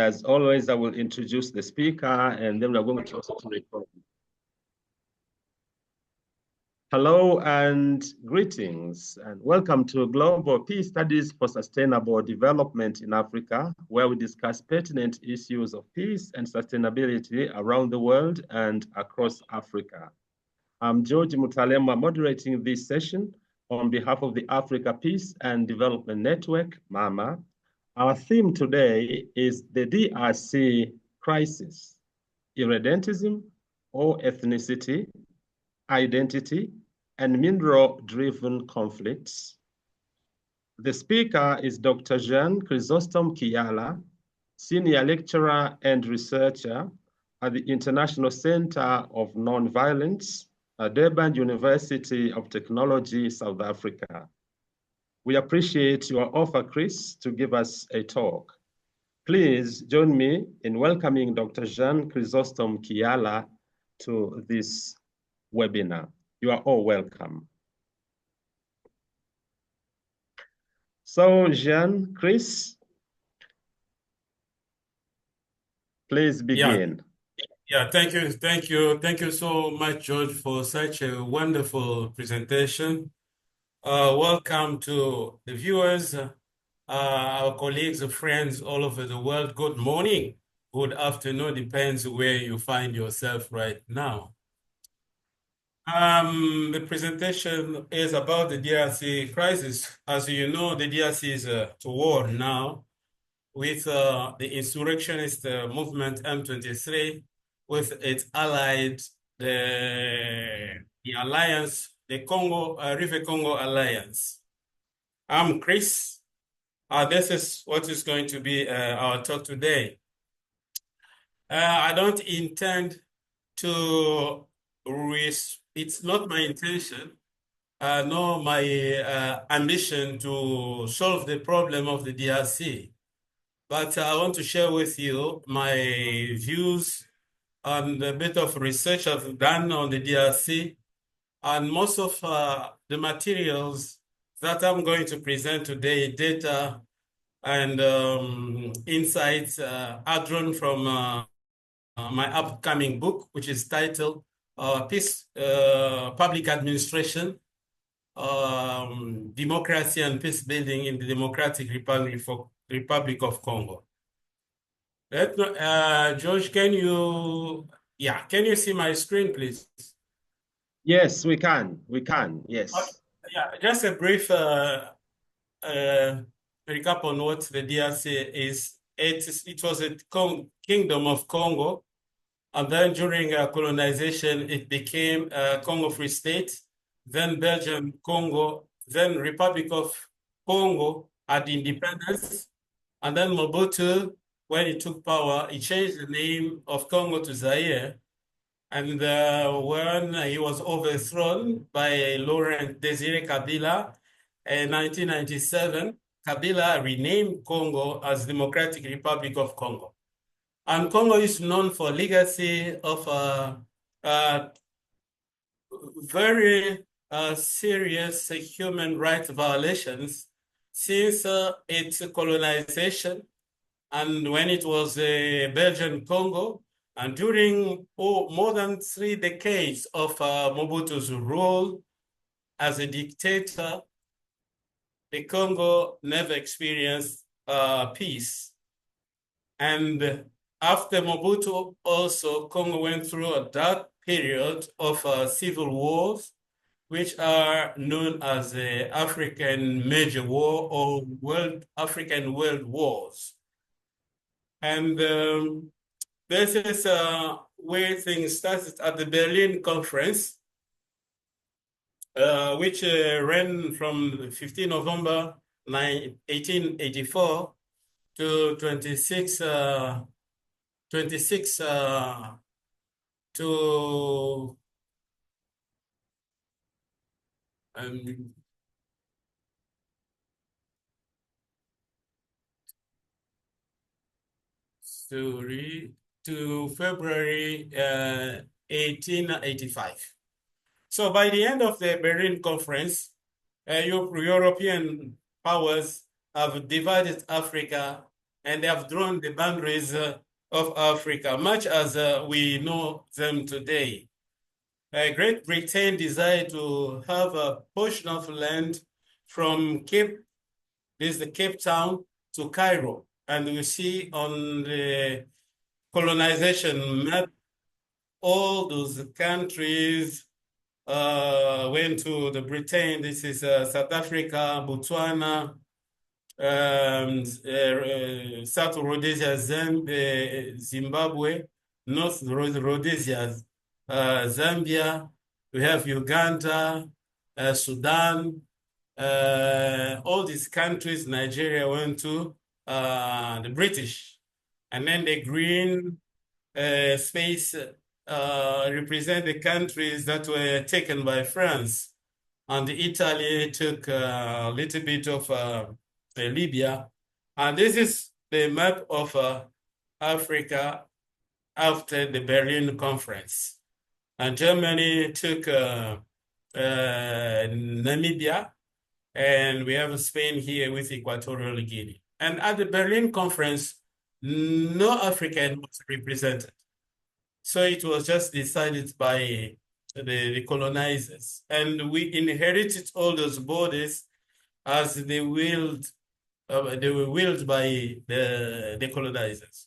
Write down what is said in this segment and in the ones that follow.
as always, I will introduce the speaker and then we're going to also record. Hello and greetings and welcome to Global Peace Studies for Sustainable Development in Africa, where we discuss pertinent issues of peace and sustainability around the world and across Africa. I'm George Mutalema moderating this session on behalf of the Africa Peace and Development Network, MAMA. Our theme today is the DRC crisis, irredentism or ethnicity, identity, and mineral-driven conflicts. The speaker is Dr. Chrysostome Kiyala, Senior Lecturer and Researcher at the International Center of Nonviolence at Durban University of Technology, South Africa. We appreciate your offer, Chris, to give us a talk. Please join me in welcoming Dr. Chrysostome Kiyala to this webinar. You are all welcome. So, Chris, please begin. Yeah, thank you so much, George, for such a wonderful presentation. Welcome to the viewers, our colleagues, friends all over the world. Good morning, good afternoon, depends where you find yourself right now. The presentation is about the DRC crisis. As you know, the DRC is to war now with the insurrectionist movement M23, with its allied, the alliance, the Congo, River Congo Alliance. I'm Chris. This is what is going to be our talk today. I don't intend to it's not my intention, nor my ambition to solve the problem of the DRC. But I want to share with you my views and a bit of research I've done on the DRC, and most of the materials that I'm going to present today, data and insights, are drawn from my upcoming book, which is titled Peace, Public Administration, Democracy and Peace Building in the Democratic Republic of Congo. George, can you see my screen, please? Yes, we can, yes. Yeah, just a brief recap on what the DRC is. It was a kingdom of Congo, and then during colonization, it became Congo Free State, then Belgium Congo, then Republic of Congo had independence, and then Mobutu, when he took power, he changed the name of Congo to Zaire. And when he was overthrown by Laurent Désiré Kabila in 1997, Kabila renamed Congo as Democratic Republic of Congo. And Congo is known for legacy of very serious human rights violations since its colonization, and when it was a Belgian Congo, and during more than 3 decades of Mobutu's rule as a dictator, the Congo never experienced peace. And after Mobutu, also, Congo went through a dark period of civil wars, which are known as the African Major War or African World Wars. And this is where things started at the Berlin Conference, which ran from 15 November 1884 to 26 to February 1885. So by the end of the Berlin Conference, European powers have divided Africa and they have drawn the boundaries of Africa, much as we know them today. Great Britain decided to have a portion of land from Cape Town to Cairo. And you see on the colonization map, all those countries went to the Britain. This is South Africa, Botswana, South Rhodesia, Zimbabwe, North Rhodesia, Zambia. We have Uganda, Sudan. All these countries, Nigeria went to the British. And then the green space represent the countries that were taken by France. And Italy took a little bit of Libya. And this is the map of Africa after the Berlin Conference. And Germany took Namibia, and we have Spain here with Equatorial Guinea. And at the Berlin Conference, no African was represented. So it was just decided by the colonizers. And we inherited all those borders as they were willed by the colonizers.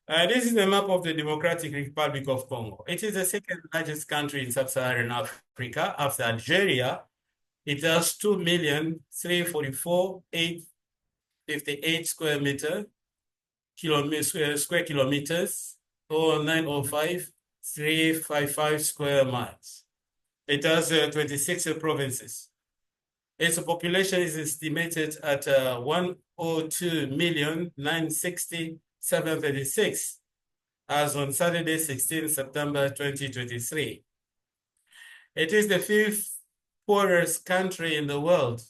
This is the map of the Democratic Republic of Congo. It is the second largest country in sub-Saharan Africa after Algeria. It has 2,344,858 square kilometers, or 905,355 square miles. It has 26 provinces. Its population is estimated at 102,960,736 as on Saturday, 16 September 2023. It is the fifth poorest country in the world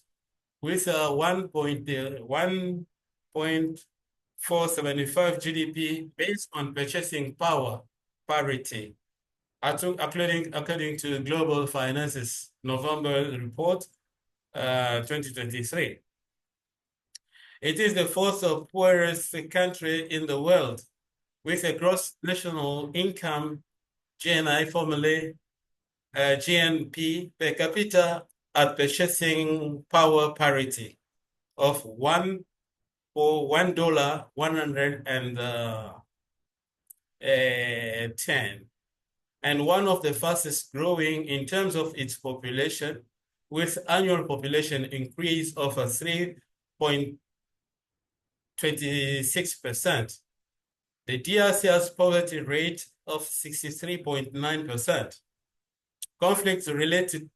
with 1.475 GDP based on purchasing power parity, according to Global Finance's November report 2023. It is the fourth poorest country in the world with a gross national income, GNI formally, GNP per capita at purchasing power parity of $1 110, and one of the fastest growing in terms of its population, with annual population increase of 3.26%. The DRC has poverty rate of 63.9%. Conflict-related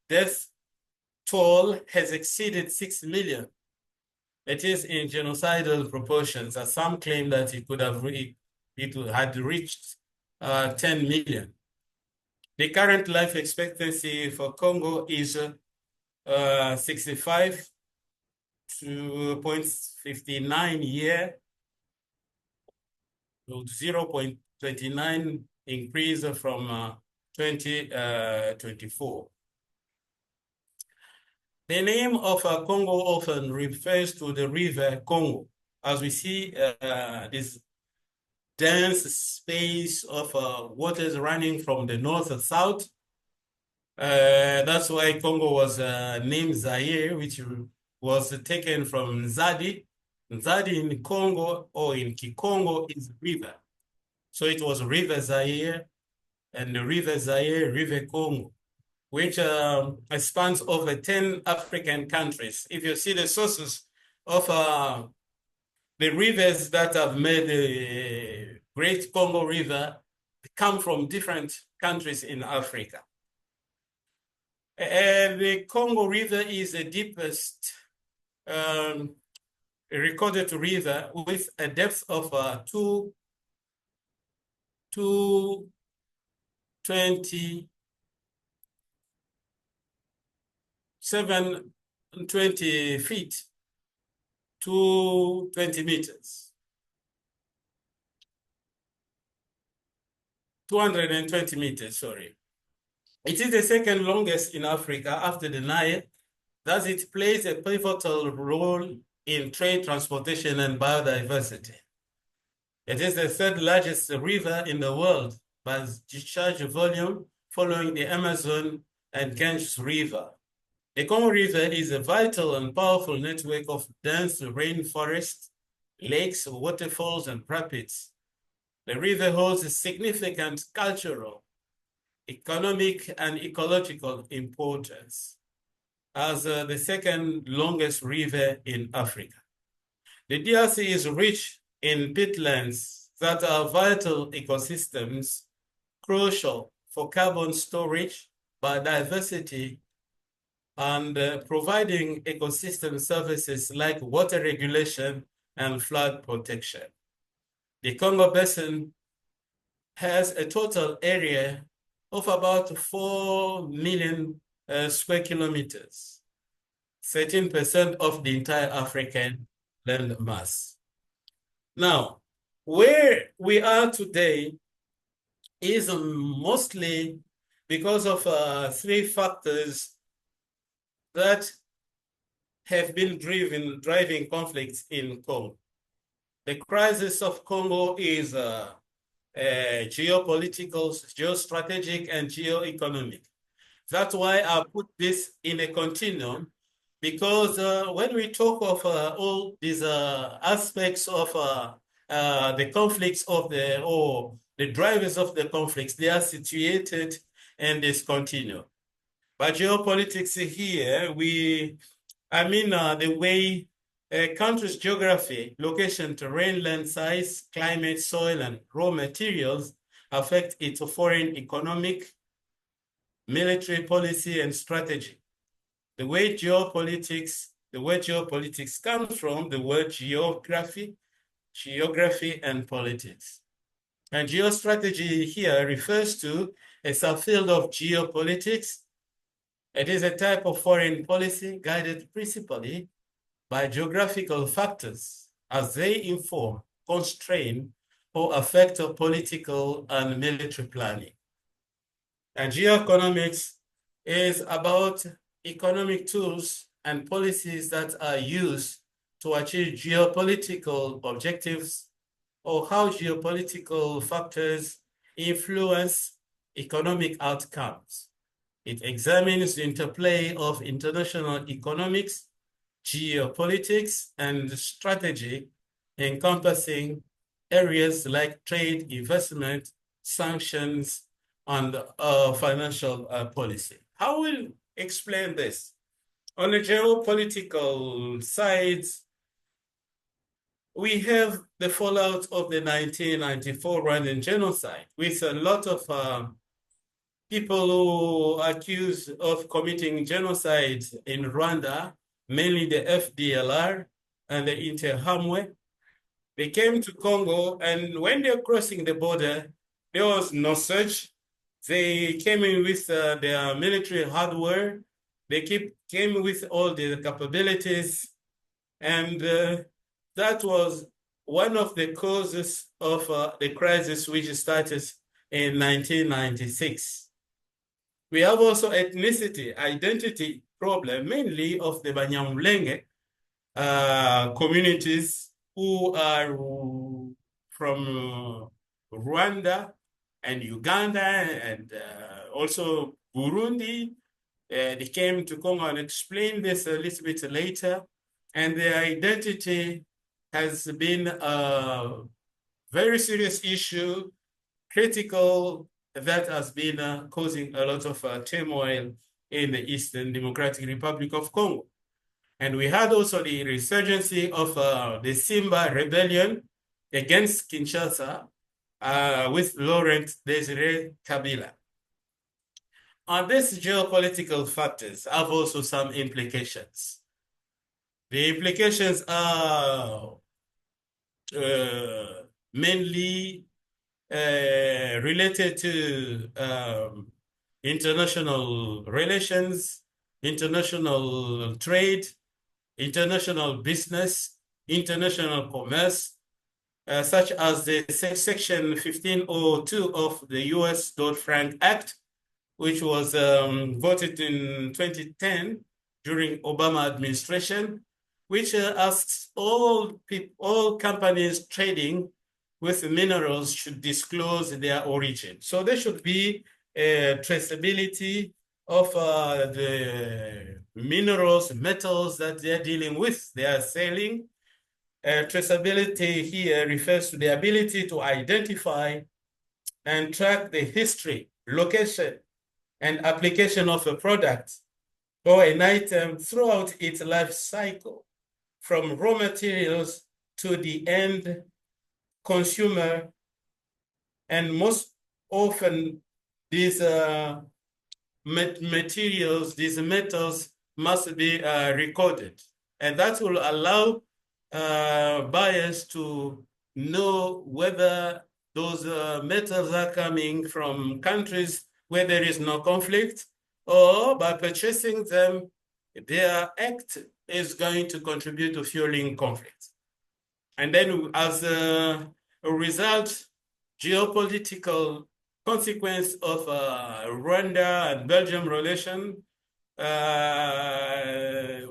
death toll has exceeded 6 million. It is in genocidal proportions, as some claim that it had reached 10 million. The current life expectancy for Congo is 65.59 year, 0.29 increase from 2024. The name of Congo often refers to the river Congo, as we see this dense space of waters running from the north to south. That's why Congo was named Zaire, which was taken from Nzadi. Nzadi in Congo or in Kikongo is river. So it was River Zaire, and the River Zaire, River Congo, which spans over 10 African countries. If you see the sources of the rivers that have made the Great Congo River, come from different countries in Africa. The Congo River is the deepest recorded river with a depth of 720 feet, 220 meters. 220 meters, sorry. It is the second longest in Africa after the Nile, thus it plays a pivotal role in trade, transportation, and biodiversity. It is the third largest river in the world by discharge volume, following the Amazon and Ganges River. The Congo River is a vital and powerful network of dense rainforests, lakes, waterfalls, and rapids. The river holds a significant cultural, economic, and ecological importance as the second longest river in Africa. The DRC is rich in peatlands that are vital ecosystems crucial for carbon storage, biodiversity, and providing ecosystem services like water regulation and flood protection. The Congo Basin has a total area of about 4 million square kilometers, 13% of the entire African land mass. Now, where we are today is mostly because of three factors that have been driving conflicts in Congo. The crisis of Congo is geopolitical, geostrategic, and geoeconomic. That's why I put this in a continuum, because when we talk of all these aspects of the conflicts of the drivers of the conflicts, they are situated in this continuum. But geopolitics here, the way a country's geography, location, terrain, land size, climate, soil, and raw materials affect its foreign economic, military policy, and strategy. The word geopolitics comes from the word geography, and politics. And geostrategy here refers to a subfield of geopolitics. It is a type of foreign policy guided principally by geographical factors as they inform, constrain, or affect political and military planning. And geoeconomics is about economic tools and policies that are used to achieve geopolitical objectives, or how geopolitical factors influence economic outcomes. It examines the interplay of international economics, geopolitics, and strategy, encompassing areas like trade, investment, sanctions, and financial policy. How will explain this? On the geopolitical side, we have the fallout of the 1994 Rwandan genocide, with a lot of people who are accused of committing genocide in Rwanda, mainly the FDLR and the Interahamwe. They came to Congo, and when they're crossing the border, there was no search. They came in with their military hardware. They came with all the capabilities, and that was one of the causes of the crisis which started in 1996. We have also ethnicity, identity problem, mainly of the Banyamulenge communities who are from Rwanda and Uganda and also Burundi. They came to Congo, and explain this a little bit later. And their identity has been a very serious issue, critical, that has been causing a lot of turmoil in the Eastern Democratic Republic of Congo. And we had also the resurgence of the Simba rebellion against Kinshasa with Laurent Desire Kabila. These geopolitical factors have also some implications. The implications are mainly related to international relations, international trade, international business, international commerce, such as the Section 1502 of the US Dodd-Frank Act, which was voted in 2010 during Obama administration, which asks all companies trading with minerals should disclose their origin. So there should be a traceability of the minerals, metals that they're dealing with, they are selling. Traceability here refers to the ability to identify and track the history, location, and application of a product or an item throughout its life cycle, from raw materials to the end consumer. And most often, these materials, these metals must be recorded. And that will allow buyers to know whether those metals are coming from countries where there is no conflict, or by purchasing them, their act is going to contribute to fueling conflict. And then as a result, geopolitical consequence of Rwanda and Belgium relation,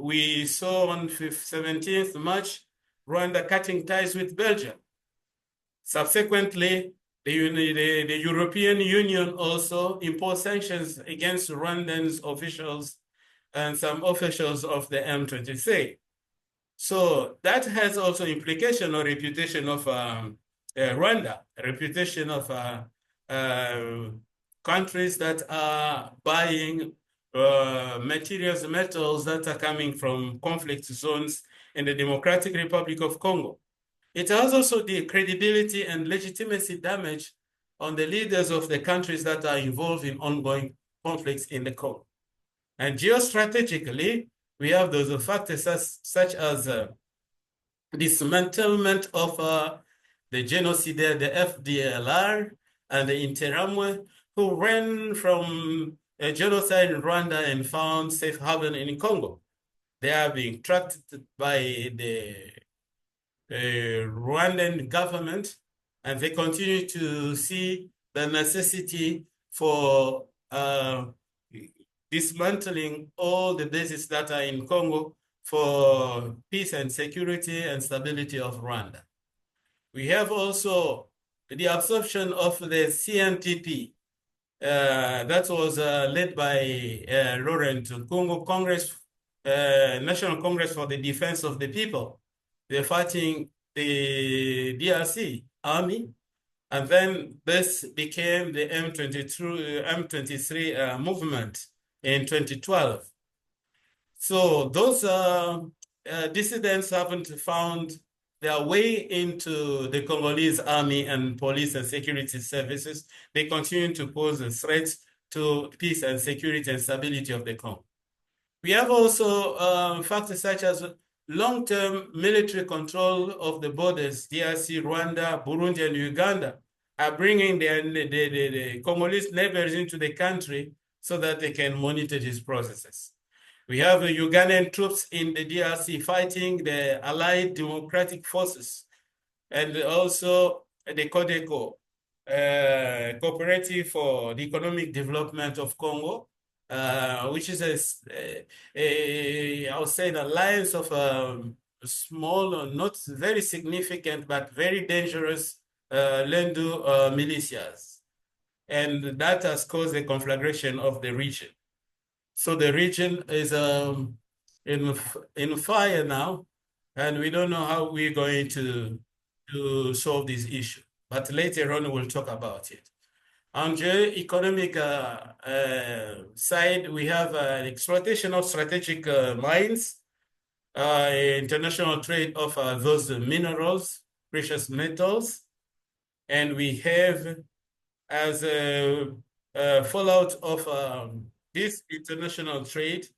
we saw on 17th March, Rwanda cutting ties with Belgium. Subsequently, the European Union also imposed sanctions against Rwandan officials and some officials of the M23. So that has also implication on reputation of Rwanda, reputation of countries that are buying materials, metals that are coming from conflict zones in the Democratic Republic of Congo. It has also the credibility and legitimacy damage on the leaders of the countries that are involved in ongoing conflicts in the Congo. And geostrategically, we have those factors such as dismantlement of the genocide, the FDLR and the Interamwe, who ran from a genocide in Rwanda and found safe haven in Congo. They are being tracked by the Rwandan government, and they continue to see the necessity for dismantling all the bases that are in Congo for peace and security and stability of Rwanda. We have also the absorption of the CNTP that was led by Laurent Congo Congress, National Congress for the Defense of the People. They're fighting the DRC army, and then this became the M23 movement in 2012. So those dissidents haven't found their way into the Congolese army and police and security services. They continue to pose a threat to peace and security and stability of the Congo. We have also factors such as long-term military control of the borders. DRC, Rwanda, Burundi, and Uganda are bringing the Congolese neighbors into the country so that they can monitor these processes. We have Ugandan troops in the DRC fighting the Allied Democratic Forces, and also the CODECO, Cooperative for the Economic Development of Congo, which is I would say, an alliance of small, not very significant, but very dangerous Lendu militias. And that has caused a conflagration of the region. So the region is in fire now, and we don't know how we're going to solve this issue. But later on, we'll talk about it. On the economic side, we have exploitation of strategic mines, international trade of those minerals, precious metals, and we have, as a fallout of this international trade,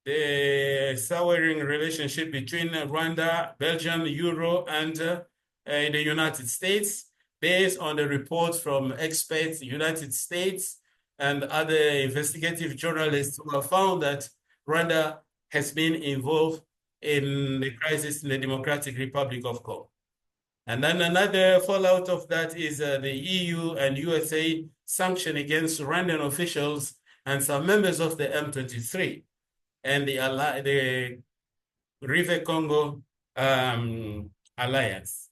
the souring relationship between Rwanda, Belgium, Euro, and the United States, based on the reports from experts, United States, and other investigative journalists who have found that Rwanda has been involved in the crisis in the Democratic Republic of Congo. And then another fallout of that is the EU and USA sanction against Rwandan officials and some members of the M23. And the River Congo alliance.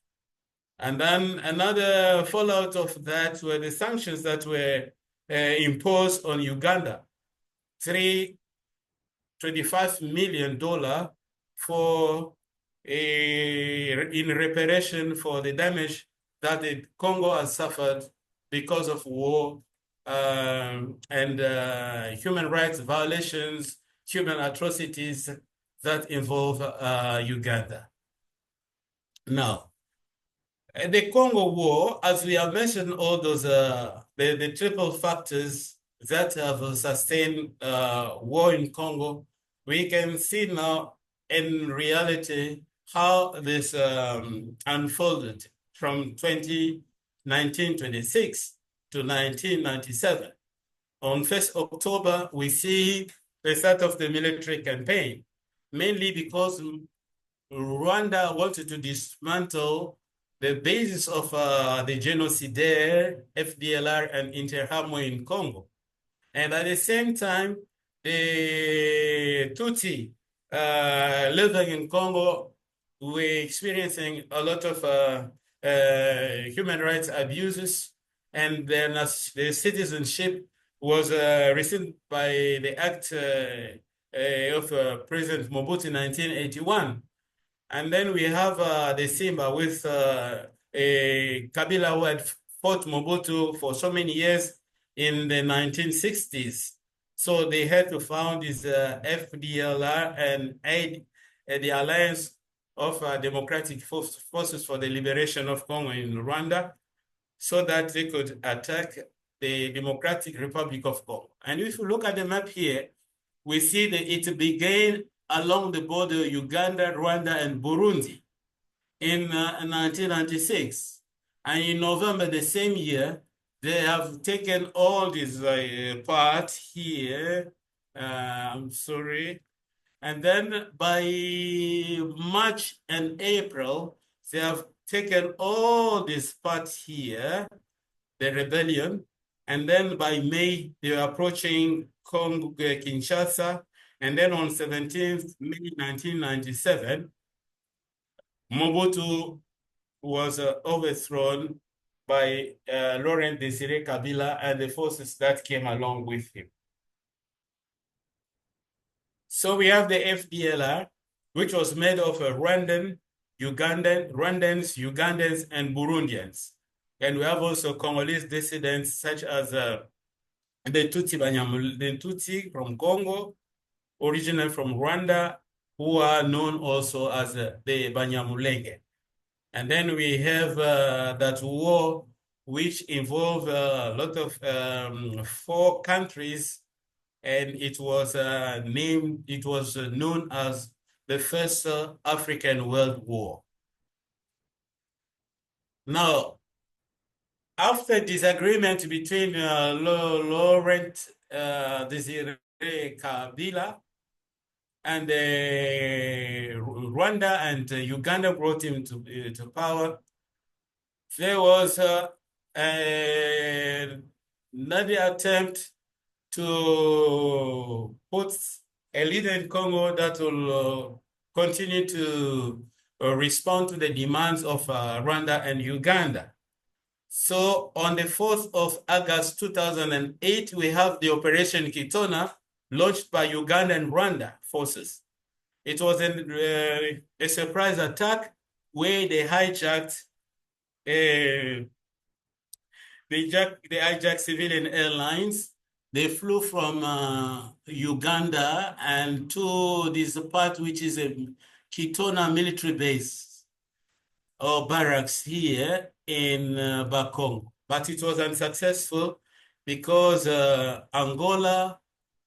And then another fallout of that were the sanctions that were imposed on Uganda. $325 million for in reparation for the damage that the Congo has suffered because of war and human rights violations, human atrocities that involve Uganda. Now, the Congo War, as we have mentioned, all those the triple factors that have sustained war in Congo, we can see now in reality how this unfolded from 1926 to 1997. On 1st October, we see the start of the military campaign, mainly because Rwanda wanted to dismantle the basis of the genocide there, FDLR and Interahamwe in Congo. And at the same time, the Tutsi living in Congo were experiencing a lot of human rights abuses, and then as the citizenship was rescinded by the act of President Mobutu in 1981. And then we have the Simba with Kabila, who had fought Mobutu for so many years in the 1960s. So they had to found this FDLR and aid the Alliance of Democratic Forces for the Liberation of Congo in Rwanda, so that they could attack the Democratic Republic of Congo. And if you look at the map here, we see that it began along the border Uganda, Rwanda, and Burundi in 1996. And in November the same year, they have taken all this part here. I'm sorry. And then by March and April, they have taken all this part here, the rebellion. And then by May, they are approaching Congo, Kinshasa. And then on 17th May 1997, Mobutu was overthrown by Laurent Desire Kabila and the forces that came along with him. So we have the FDLR, which was made of Rwandans, Ugandans, and Burundians. And we have also Congolese dissidents such as the Tutsi from Congo, originally from Rwanda, who are known also as the Banyamulenge. And then we have that war, which involved a lot of 4 countries, and it was known as the First African World War. Now, after disagreement between Laurent Desire Kabila and Rwanda and Uganda brought him to power, there was another attempt to put a leader in Congo that will continue to respond to the demands of Rwanda and Uganda. So on the 4th of August 2008, we have the Operation Kitona launched by Uganda and Rwanda forces. It was a surprise attack where they hijacked they hijacked civilian airlines. They flew from Uganda and to this part, which is a Kitona military base or barracks here in Bakongo. But it was unsuccessful because Angola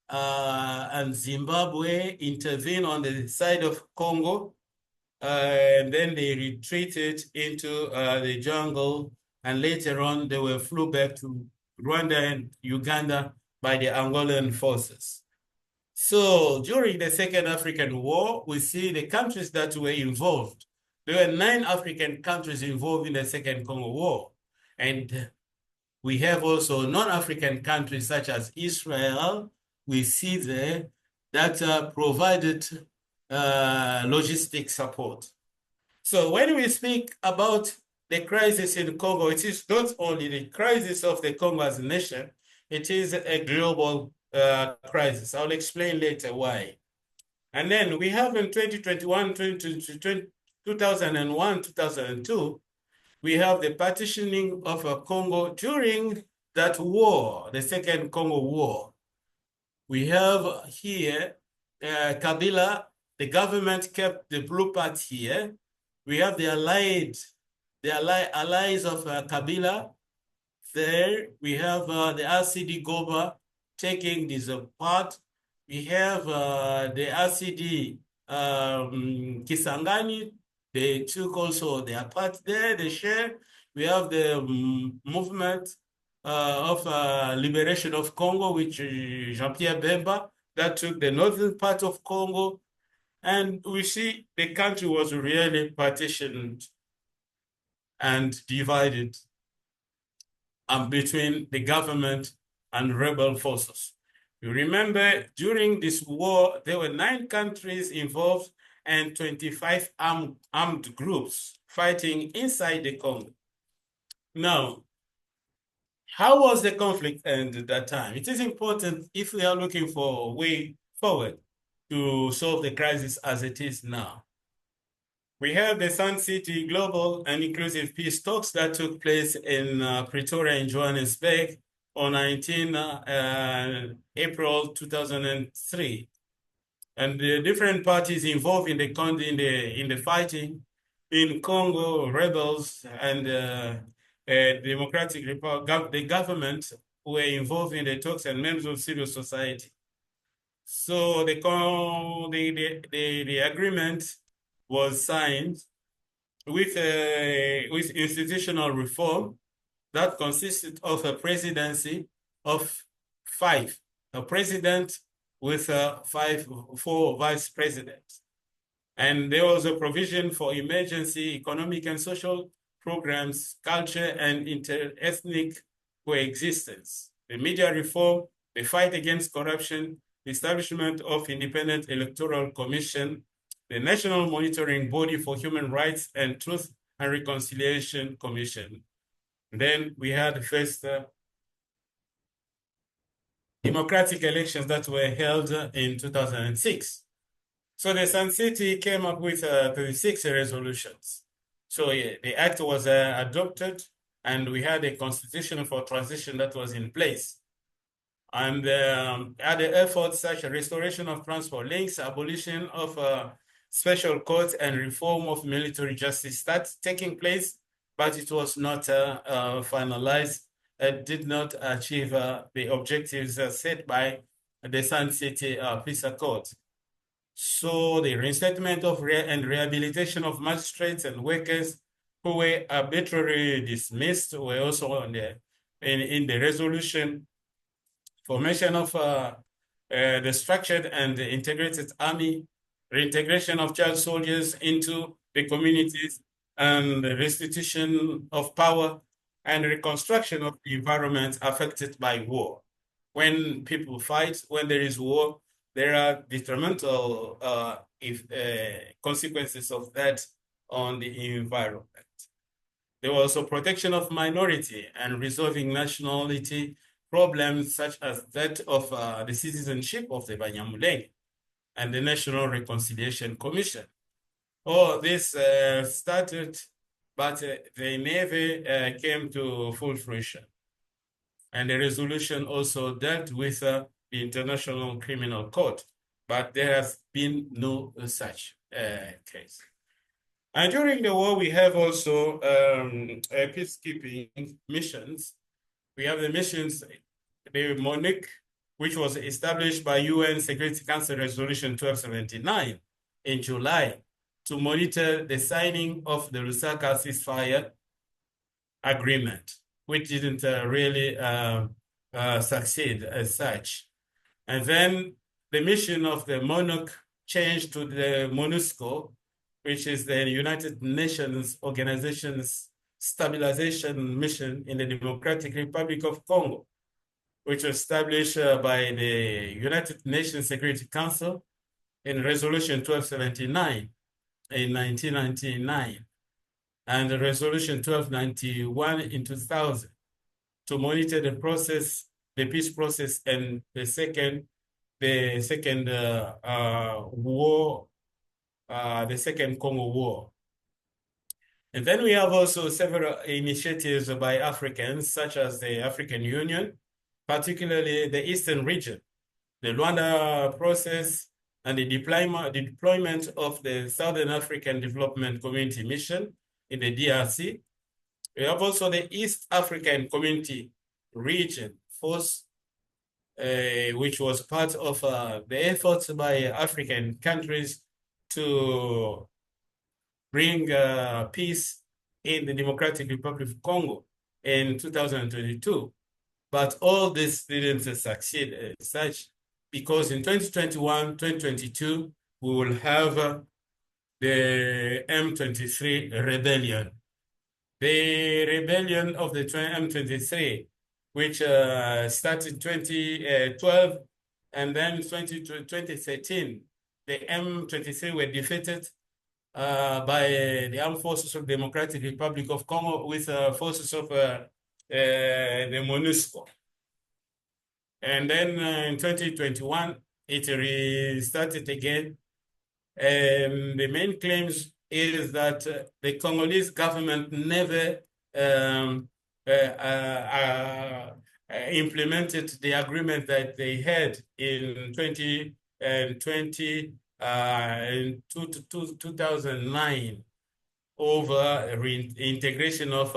and Zimbabwe intervened on the side of Congo, and then they retreated into the jungle, and later on they were flew back to Rwanda and Uganda by the Angolan forces. So during the Second African War, we see the countries that were involved. There were 9 African countries involved in the Second Congo War. And we have also non-African countries such as Israel, we see there, that provided logistic support. So when we speak about the crisis in Congo, it is not only the crisis of the Congo as a nation, it is a global crisis. I'll explain later why. And then we have in 2021, 2001, 2002, we have the partitioning of Congo during that war, the Second Congo War. We have here Kabila, the government kept the blue part here. We have the allies of Kabila there. We have the RCD Goba taking this part. We have the RCD Kisangani. They took also their part there, they share. We have the movement of liberation of Congo, which Jean-Pierre Bemba, that took the northern part of Congo. And we see the country was really partitioned and divided between the government and rebel forces. You remember during this war, there were 9 countries involved and 25 armed groups fighting inside the Congo. Now, how was the conflict end at that time? It is important if we are looking for a way forward to solve the crisis as it is now. We have the Sun City Global and Inclusive Peace Talks that took place in Pretoria in Johannesburg on 19 April 2003. And the different parties involved in the fighting in Congo, rebels and Democratic Republic, the government were involved in the talks and members of civil society. So the agreement was signed with institutional reform that consisted of a presidency of 5, a president with 4 vice presidents. And there was a provision for emergency economic and social programs, culture, and inter-ethnic coexistence. The media reform, the fight against corruption, the establishment of independent electoral commission, the National Monitoring Body for Human Rights and Truth and Reconciliation Commission. And then we had the first democratic elections that were held in 2006. So the Sun City came up with 36 resolutions. So the act was adopted and we had a constitution for transition that was in place. And other efforts such as restoration of transport links, abolition of special courts and reform of military justice started taking place, but it was not finalized. It did not achieve the objectives set by the Sun City Peace Accord. So the reinstatement of and rehabilitation of magistrates and workers who were arbitrarily dismissed were also on in the resolution. Formation of the structured and integrated army, reintegration of child soldiers into the communities, and the restitution of power and reconstruction of the environment affected by war. When people fight, when there is war, there are detrimental consequences of that on the environment. There was also protection of minority and resolving nationality problems such as that of the citizenship of the Banyamulenge and the National Reconciliation Commission. All this started, but they never came to full fruition. And the resolution also dealt with the International Criminal Court, but there has been no such case. And during the war, we have also peacekeeping missions. We have the missions, the MONUC, which was established by UN Security Council Resolution 1279 in July to monitor the signing of the Lusaka ceasefire agreement, which didn't really succeed as such. And then the mission of the MONUC changed to the MONUSCO, which is the United Nations Organization's Stabilization Mission in the Democratic Republic of Congo, which was established by the United Nations Security Council in Resolution 1279 in 1999 and Resolution 1291 in 2000 to monitor the process, the peace process, and the second war, the second Congo War. And then we have also several initiatives by Africans, such as the African Union, particularly the Eastern region, the Luanda process, and the deployment of the Southern African Development Community Mission in the DRC. We have also the East African Community Region Force, which was part of the efforts by African countries to bring peace in the Democratic Republic of Congo in 2022. But all this didn't succeed as such, because in 2021, 2022, we will have the M23 rebellion. The rebellion of the M23, which started in 2012, and then 2013, the M23 were defeated by the Armed Forces of the Democratic Republic of Congo with forces of the MONUSCO. And then in 2021, it restarted again. And the main claims is that the Congolese government never implemented the agreement that they had in 2009 over reintegration of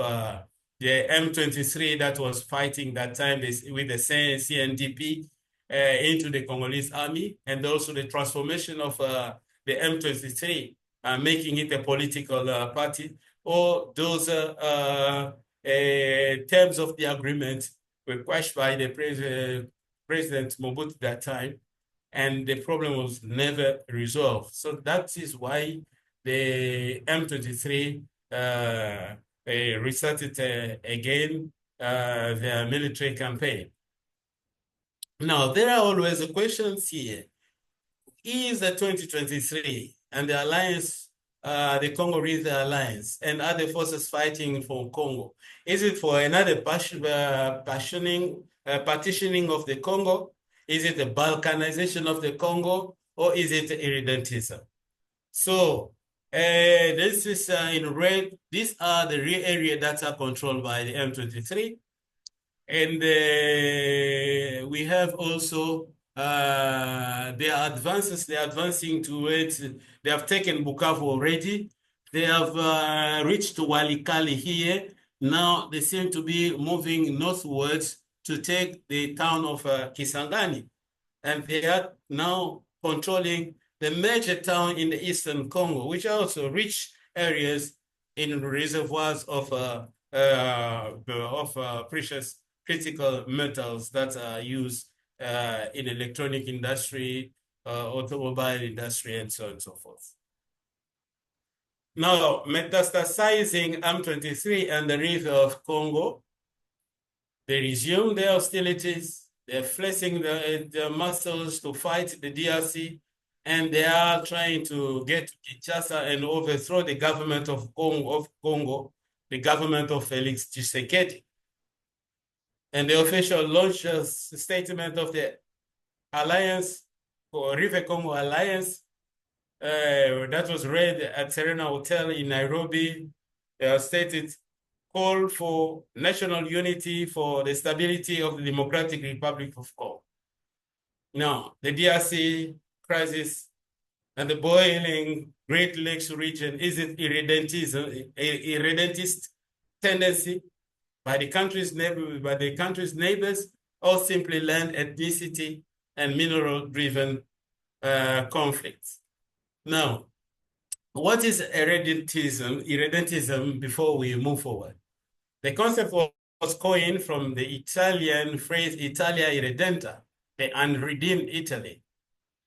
the M23 that was fighting that time with the CNDP into the Congolese army, and also the transformation of the M23, making it a political party. All those terms of the agreement were quashed by the President Mobutu at that time, and the problem was never resolved. So that is why the M23 restarted again their military campaign. Now, there are always questions here. Is the 2023 and the alliance, the Congolese alliance, and other forces fighting for Congo, is it for another partitioning of the Congo? Is it the balkanization of the Congo, or is it irredentism? So this is in red. These are the real areas that are controlled by the M23. And we have also their advances. They are advancing towards, they have taken Bukavu already. They have reached Walikale here. Now they seem to be moving northwards to take the town of Kisangani. And they are now controlling the major town in the eastern Congo, which are also rich areas in reservoirs of precious critical metals that are used in electronic industry, automobile industry, and so on and so forth. Now, metastasizing M23 and the River of Congo, they resume their hostilities. They're flexing their muscles to fight the DRC, and they are trying to get to Kinshasa and overthrow the government of Congo, the government of Felix Tshisekedi. And the official launched a statement of the Alliance, or River Congo Alliance, that was read at Serena Hotel in Nairobi, stated, call for national unity for the stability of the Democratic Republic of Congo. Now, the DRC crisis and the boiling Great Lakes region, is it irredentist tendency by the country's neighbors, or simply land, ethnicity, and mineral-driven conflicts? Now, what is irredentism before we move forward? The concept was coined from the Italian phrase Italia irredenta, the unredeemed Italy.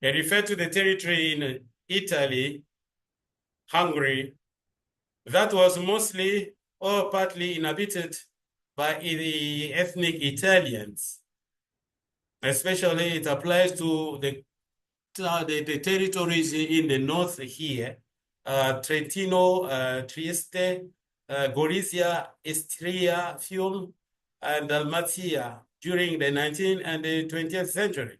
They refer to the territory in Italy, Hungary, that was mostly or partly inhabited by the ethnic Italians. Especially it applies to the the territories in the north here, Trentino, Trieste, Gorizia, Istria, Fiume, and Dalmatia during the 19th and the 20th century.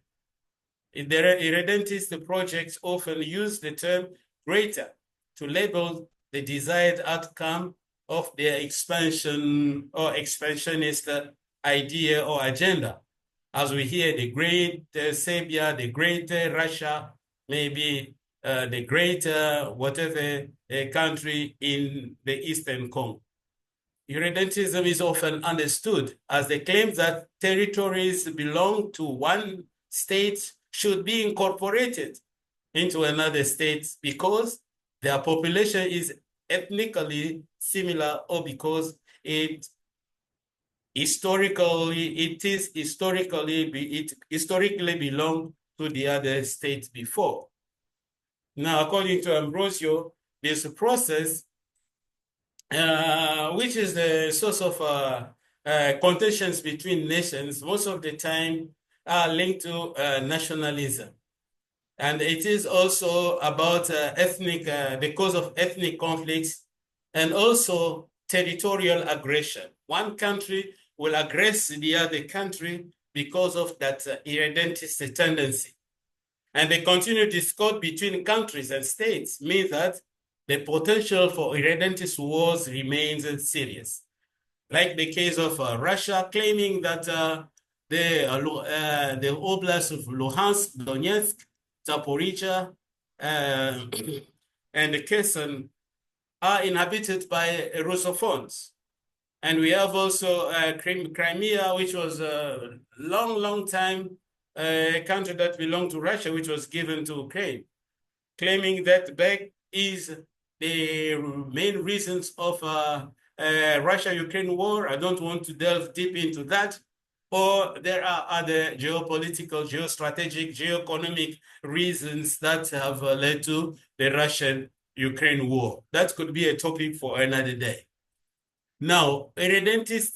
The Irredentist projects often use the term greater to label the desired outcome of their expansion or expansionist idea or agenda. As we hear, the great Serbia, the great Russia, maybe the great whatever country in the Eastern Congo. Irredentism is often understood as the claim that territories belong to one state should be incorporated into another state because their population is ethnically similar or because it historically belonged to the other state before. Now, according to Ambrosio, this process, which is the source of contentions between nations, most of the time are linked to nationalism. And it is also about the cause of ethnic conflicts and also territorial aggression. One country will aggress the other country because of that irredentist tendency. And the continued discord between countries and states means that the potential for irredentist wars remains serious. Like the case of Russia claiming that the oblast of Luhansk, Donetsk, Zaporizhia, and Kherson are inhabited by Russophones. And we have also Crimea, which was a long time a country that belonged to Russia, which was given to Ukraine, claiming that back is the main reasons of Russia-Ukraine war. I don't want to delve deep into that. Or there are other geopolitical, geostrategic, geoeconomic reasons that have led to the Russian-Ukraine war. That could be a topic for another day. Now, irredentists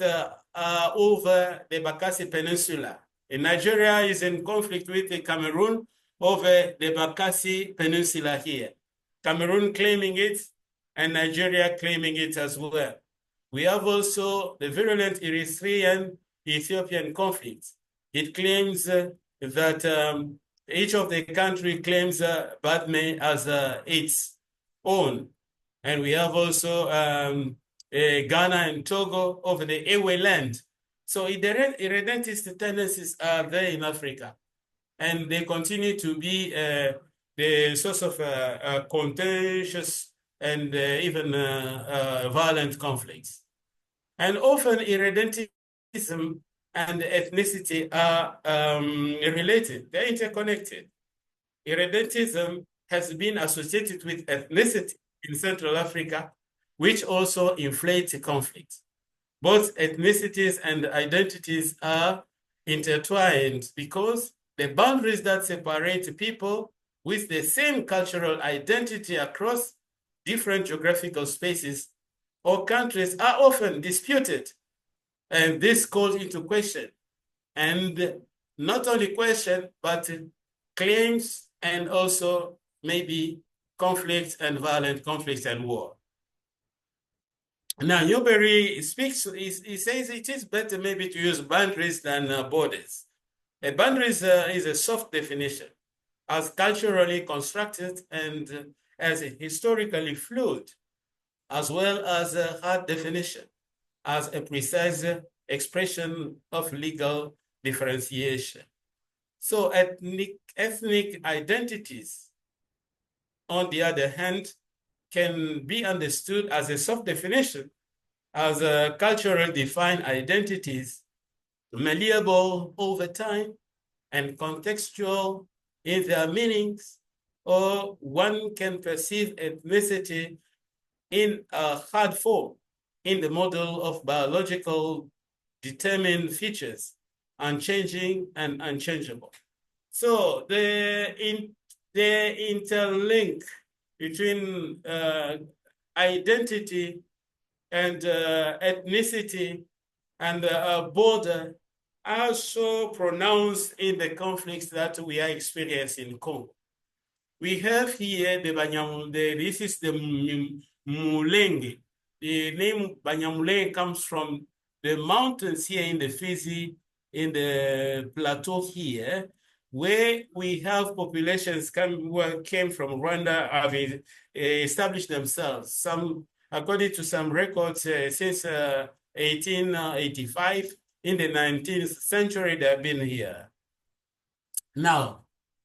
are over the Bakassi Peninsula. In Nigeria is in conflict with the Cameroon over the Bakassi Peninsula here. Cameroon claiming it and Nigeria claiming it as well. We have also the virulent Eritrean-Ethiopian conflict. It claims that each of the country claims Badme as its own. And we have also Ghana and Togo over the Ewe land. So irredentist tendencies are there in Africa. And they continue to be the source of contentious and even violent conflicts. And often irredentism and ethnicity are related. They're interconnected. Irredentism has been associated with ethnicity in Central Africa, which also inflates conflict. Both ethnicities and identities are intertwined because the boundaries that separate people with the same cultural identity across different geographical spaces or countries are often disputed. And this calls into question, and not only question, but claims and also maybe conflicts and violent conflicts and war. Now, Newberry speaks, he says it is better maybe to use boundaries than borders. A boundaries is a soft definition, as culturally constructed and as historically fluid, as well as a hard definition, as a precise expression of legal differentiation. So ethnic identities, on the other hand, can be understood as a soft definition, as culturally defined identities, malleable over time and contextual in their meanings, or one can perceive ethnicity in a hard form, in the model of biological determined features, unchanging and unchangeable. So the interlink between identity and ethnicity and border are so pronounced in the conflicts that we are experiencing in Congo. We have here this is the Mulenge. The name Banyamulenge comes from the mountains here in the Fizi, in the plateau here, where we have populations who came from Rwanda, have established themselves. Some, according to some records, since 1885, in the 19th century, they have been here. Now,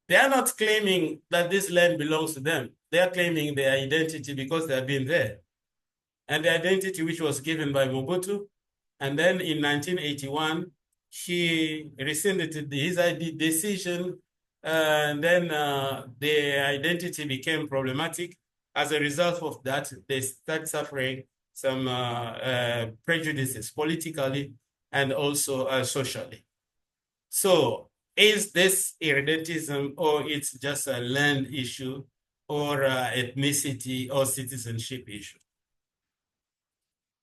they are not claiming that this land belongs to them. They are claiming their identity because they have been there. And the identity which was given by Mobutu. And then in 1981, he rescinded his decision. And then the identity became problematic. As a result of that, they start suffering some prejudices politically and also socially. So is this irredentism, or it's just a land issue, or ethnicity or citizenship issue?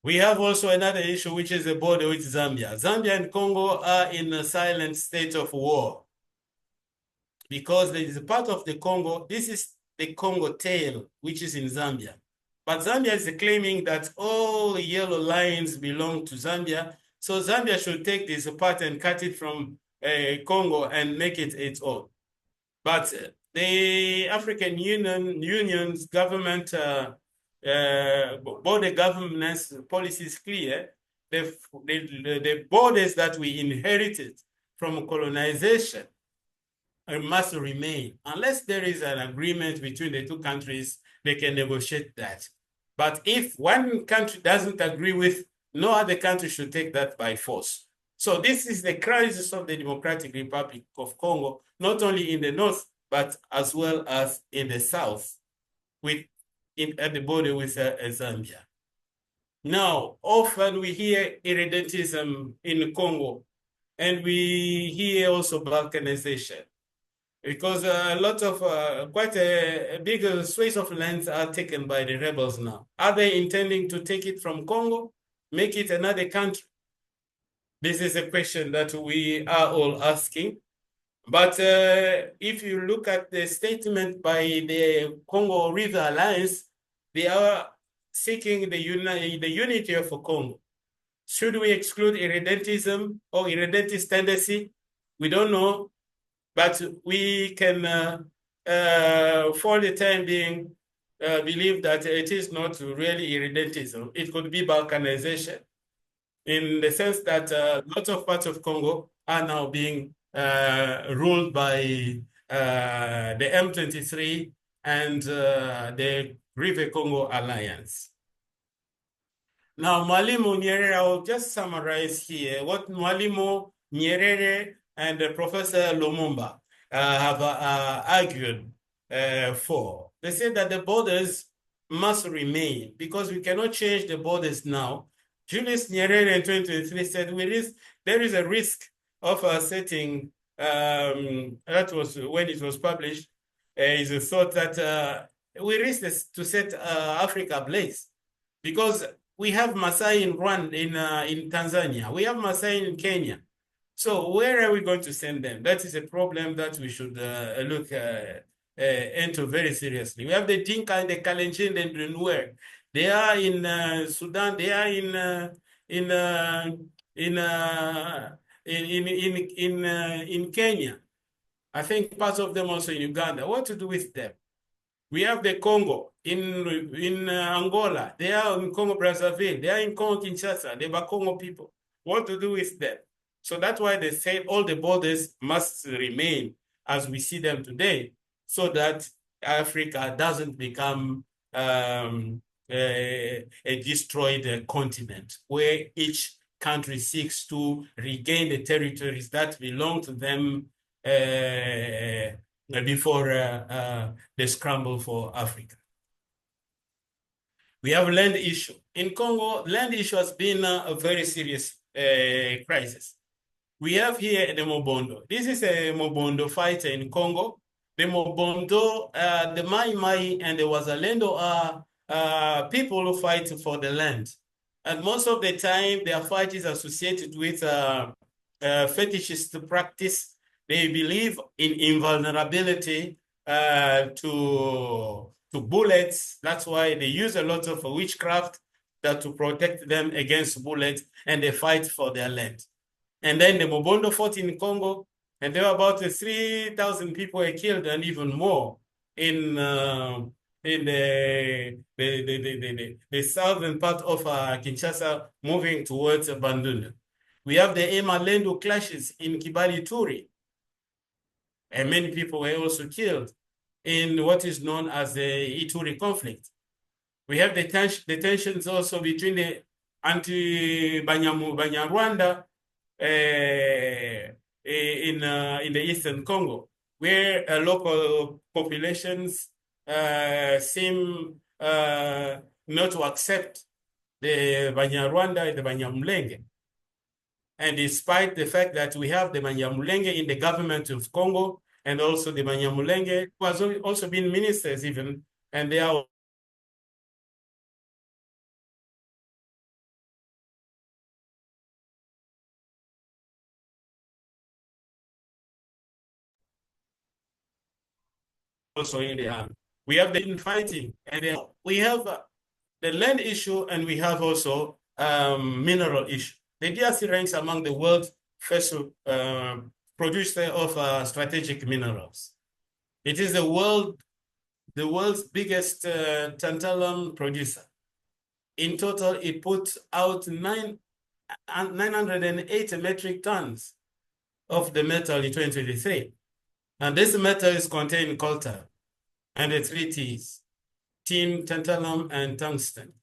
We have also another issue, which is the border with Zambia. Zambia and Congo are in a silent state of war because there is a part of the Congo. This is the Congo tail, which is in Zambia. But Zambia is claiming that all the yellow lines belong to Zambia. So Zambia should take this part and cut it from Congo and make it its own. But the African Union's government, border governance policy is clear. The borders that we inherited from colonization must remain. Unless there is an agreement between the two countries, they can negotiate that. But if one country doesn't agree with, no other country should take that by force. So this is the crisis of the Democratic Republic of Congo, not only in the north, but as well as in the south, at the border with Zambia. Now, often we hear irredentism in Congo, and we hear also balkanization, because a lot of, quite a big swathe of lands are taken by the rebels now. Are they intending to take it from Congo, make it another country? This is a question that we are all asking. But if you look at the statement by the Congo River Alliance, they are seeking the unity of Congo. Should we exclude irredentism or irredentist tendency? We don't know, but we can, for the time being, believe that it is not really irredentism. It could be balkanization, in the sense that lots of parts of Congo are now being ruled by the M23 and the River Congo Alliance. Now, Mwalimu Nyerere, I will just summarize here what Mwalimu Nyerere and Professor Lumumba have argued for. They said that the borders must remain because we cannot change the borders now. Julius Nyerere in 2023 said there is a risk of setting, that was when it was published, is a thought that we risk to set Africa ablaze, because we have Maasai in Rwanda, in Tanzania, we have Maasai in Kenya. So where are we going to send them? That is a problem that we should look into very seriously. We have the Dinka and the Kalenjin and the Nuer. They are in Sudan. They are in Kenya. I think parts of them also in Uganda. What to do with them? We have the Congo in Angola. They are in Congo Brazzaville. They are in Congo Kinshasa. The Bakongo people. What to do with them? So that's why they say all the borders must remain as we see them today, so that Africa doesn't become a destroyed continent where each country seeks to regain the territories that belong to them before the scramble for Africa. We have land issue. In Congo, land issue has been a very serious crisis. We have here the Mobondo. This is a Mobondo fighter in Congo. The Mobondo, the Mai Mai, and the Wazalendo are people who fight for the land. And most of the time, their fight is associated with fetishist practice. They believe in invulnerability to bullets. That's why they use a lot of witchcraft to protect them against bullets, and they fight for their land. And then the Mobondo fought in Congo, and there were about 3,000 people were killed and even more in the southern part of Kinshasa, moving towards Bandundu. We have the Emalendu clashes in Kibali Turi, and many people were also killed in what is known as the Ituri conflict. We have the tensions also between the anti-Banyarwanda in the Eastern Congo, where local populations seem not to accept the Banyarwanda and the Banyamulenge. And despite the fact that we have the Banyamulenge in the government of Congo, and also the Banyamulenge, who has also been ministers even, and they are also in the army. We have the fighting, and then we have the land issue, and we have also mineral issue. The DRC ranks among the world's first producer of strategic minerals. It is the world's biggest tantalum producer. In total, it puts out 980 metric tons of the metal in 2023. And this metal is contained in coltan and the three T's: tin, tantalum, and tungsten.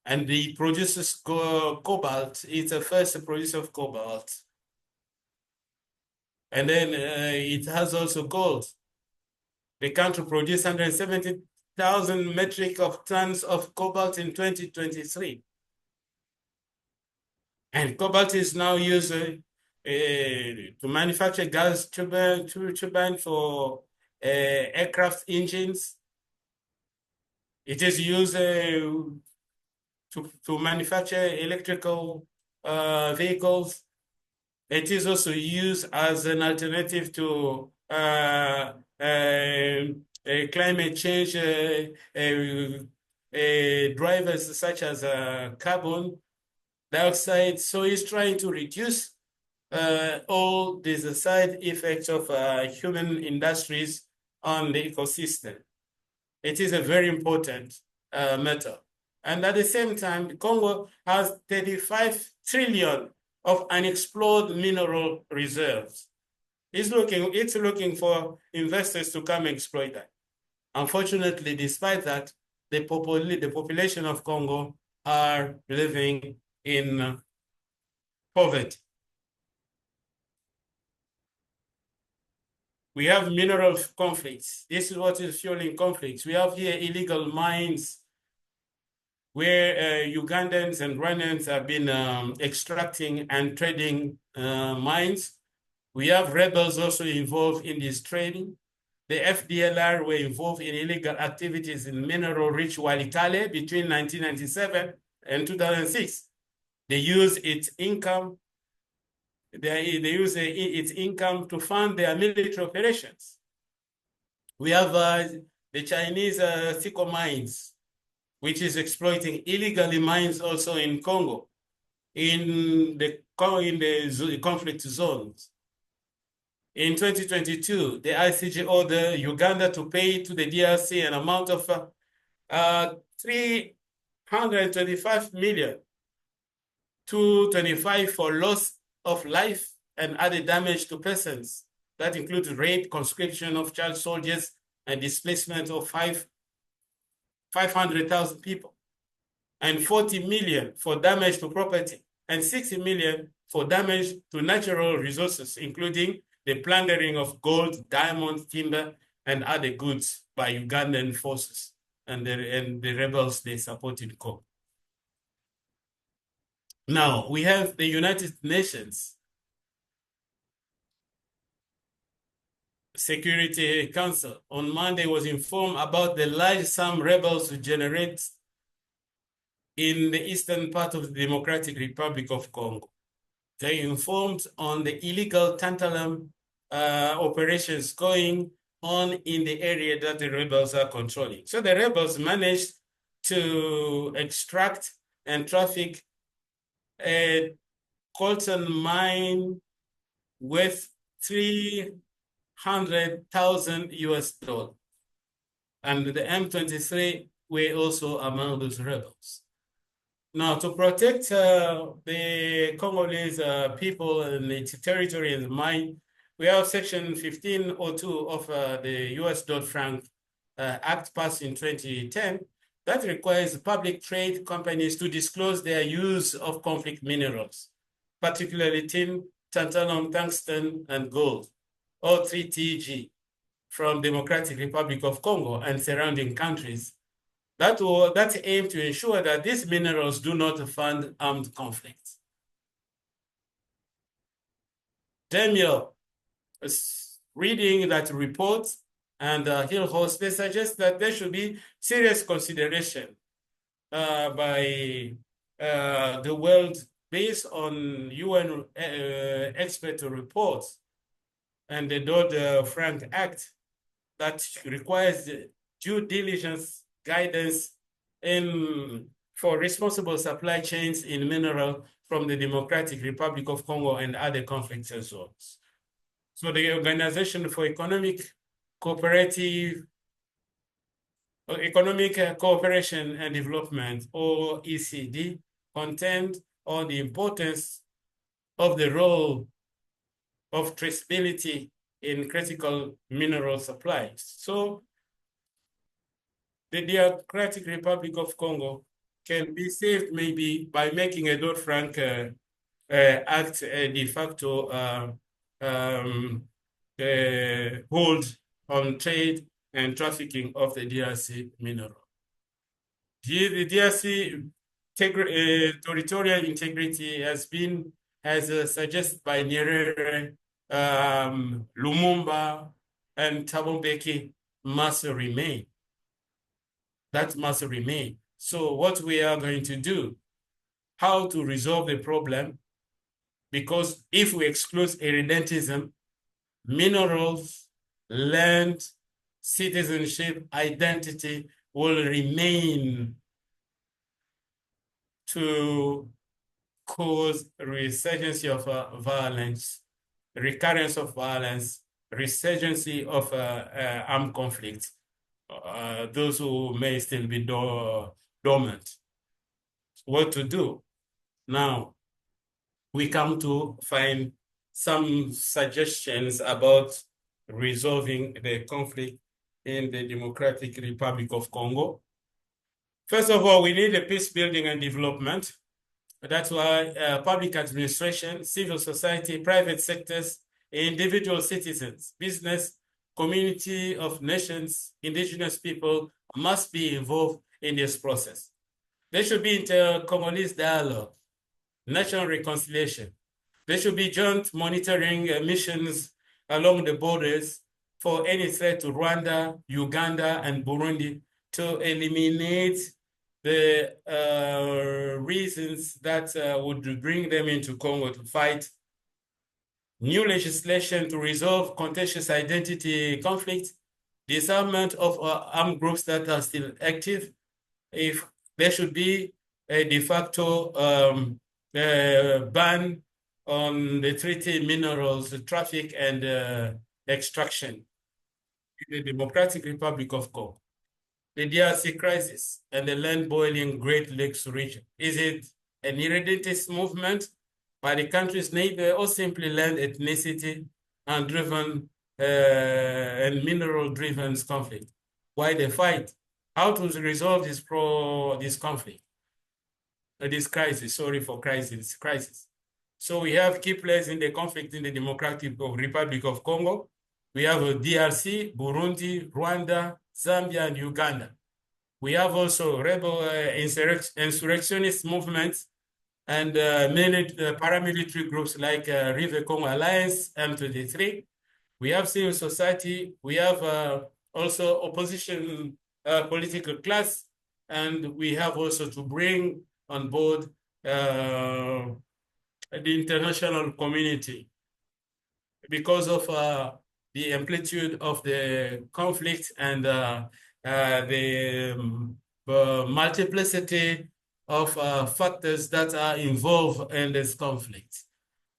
And it produces cobalt. It's the first producer of cobalt. And then it has also gold. The country produced 170,000 metric tons of cobalt in 2023. And cobalt is now used to manufacture gas turbine for aircraft engines. It is used to manufacture electrical vehicles. It is also used as an alternative to climate change drivers such as carbon dioxide. So it's trying to reduce all these side effects of human industries on the ecosystem. It is a very important metal. And at the same time, Congo has 35 trillion of unexplored mineral reserves. It's looking for investors to come exploit that. Unfortunately, despite that, the population of Congo are living in poverty. We have mineral conflicts. This is what is fueling conflicts. We have here illegal mines where Ugandans and Rwandans have been extracting and trading mines. We have rebels also involved in this trading. The FDLR were involved in illegal activities in mineral-rich Walikale between 1997 and 2006. They use its income. They use its income to fund their military operations. We have the Chinese Siko mines, which is exploiting illegally mines also in Congo, in the conflict zones. In 2022, the ICJ ordered Uganda to pay to the DRC an amount of 325 million to 25 for loss of life and other damage to persons. That includes rape, conscription of child soldiers, and displacement of 500,000 people, and 40 million for damage to property, and 60 million for damage to natural resources, including the plundering of gold, diamonds, timber, and other goods by Ugandan forces and the rebels they support in Congo. Now, we have the United Nations Security Council on Monday was informed about the large sum rebels generate in the eastern part of the Democratic Republic of Congo. They informed on the illegal tantalum operations going on in the area that the rebels are controlling. So the rebels managed to extract and traffic a coltan mine worth 300,000 US dollars. And the M23 were also among those rebels. Now, to protect the Congolese people and its territory and mine, we have Section 1502 of the US Dodd-Frank Act passed in 2010 that requires public trade companies to disclose their use of conflict minerals, particularly tin, tantalum, tungsten, and gold, or 3TG, from Democratic Republic of Congo and surrounding countries. That's aimed to ensure that these minerals do not fund armed conflicts. Daniel is reading that report, and he'll host, they suggest that there should be serious consideration by the world based on UN expert reports and the Dodd-Frank Act that requires due diligence guidance for responsible supply chains in mineral from the Democratic Republic of Congo and other conflict zones. So the Organization for Economic Cooperation and Development, or ECD, contend on the importance of the role of traceability in critical mineral supplies. So the Democratic Republic of Congo can be saved maybe by making a Dodd-Frank Act de facto hold on trade and trafficking of the DRC mineral. The DRC territorial integrity has been, as suggested by Nyerere, Lumumba, and Thabo Mbeki, must remain. That must remain. So what we are going to do, how to resolve the problem, because if we exclude irredentism, minerals, land, citizenship, identity will remain to cause resurgence of violence, recurrence of violence, resurgence of armed conflict. Those who may still be dormant. What to do? Now, we come to find some suggestions about resolving the conflict in the Democratic Republic of Congo. First of all, we need a peace building and development. That's why public administration, civil society, private sectors, individual citizens, business, community of nations, indigenous people must be involved in this process. There should be inter-Congolese dialogue, national reconciliation. There should be joint monitoring missions along the borders for any threat to Rwanda, Uganda, and Burundi to eliminate the reasons that would bring them into Congo to fight. New legislation to resolve contentious identity conflicts, disarmament of armed groups that are still active. If there should be a de facto ban on the treaty minerals traffic and extraction in the Democratic Republic of Congo. The DRC crisis and the land boiling Great Lakes region. Is it an irredentist movement by the country's neighbor or simply land ethnicity and driven and mineral-driven conflict? Why the fight? How to resolve this conflict? This crisis, crisis. So we have key players in the conflict in the Democratic Republic of Congo. We have DRC, Burundi, Rwanda, Zambia, and Uganda. We have also rebel insurrectionist movements and many paramilitary groups like River Congo Alliance, M23. We have civil society. We have also opposition political class. And we have also to bring on board the international community because of the amplitude of the conflict and the multiplicity of factors that are involved in this conflict.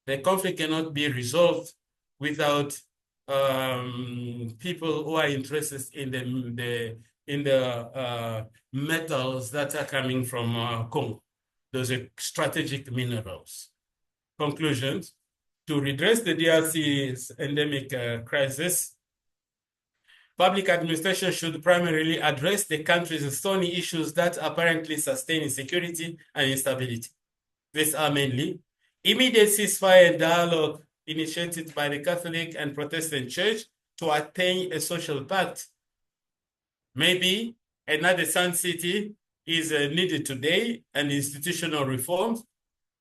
The conflict cannot be resolved without people who are interested in the metals that are coming from Congo. Those are strategic minerals. Conclusions: to redress the DRC's endemic crisis, public administration should primarily address the country's thorny issues that apparently sustain insecurity and instability. These are mainly immediate ceasefire and dialogue initiated by the Catholic and Protestant Church to attain a social pact. Maybe another Sun City is needed today, and institutional reforms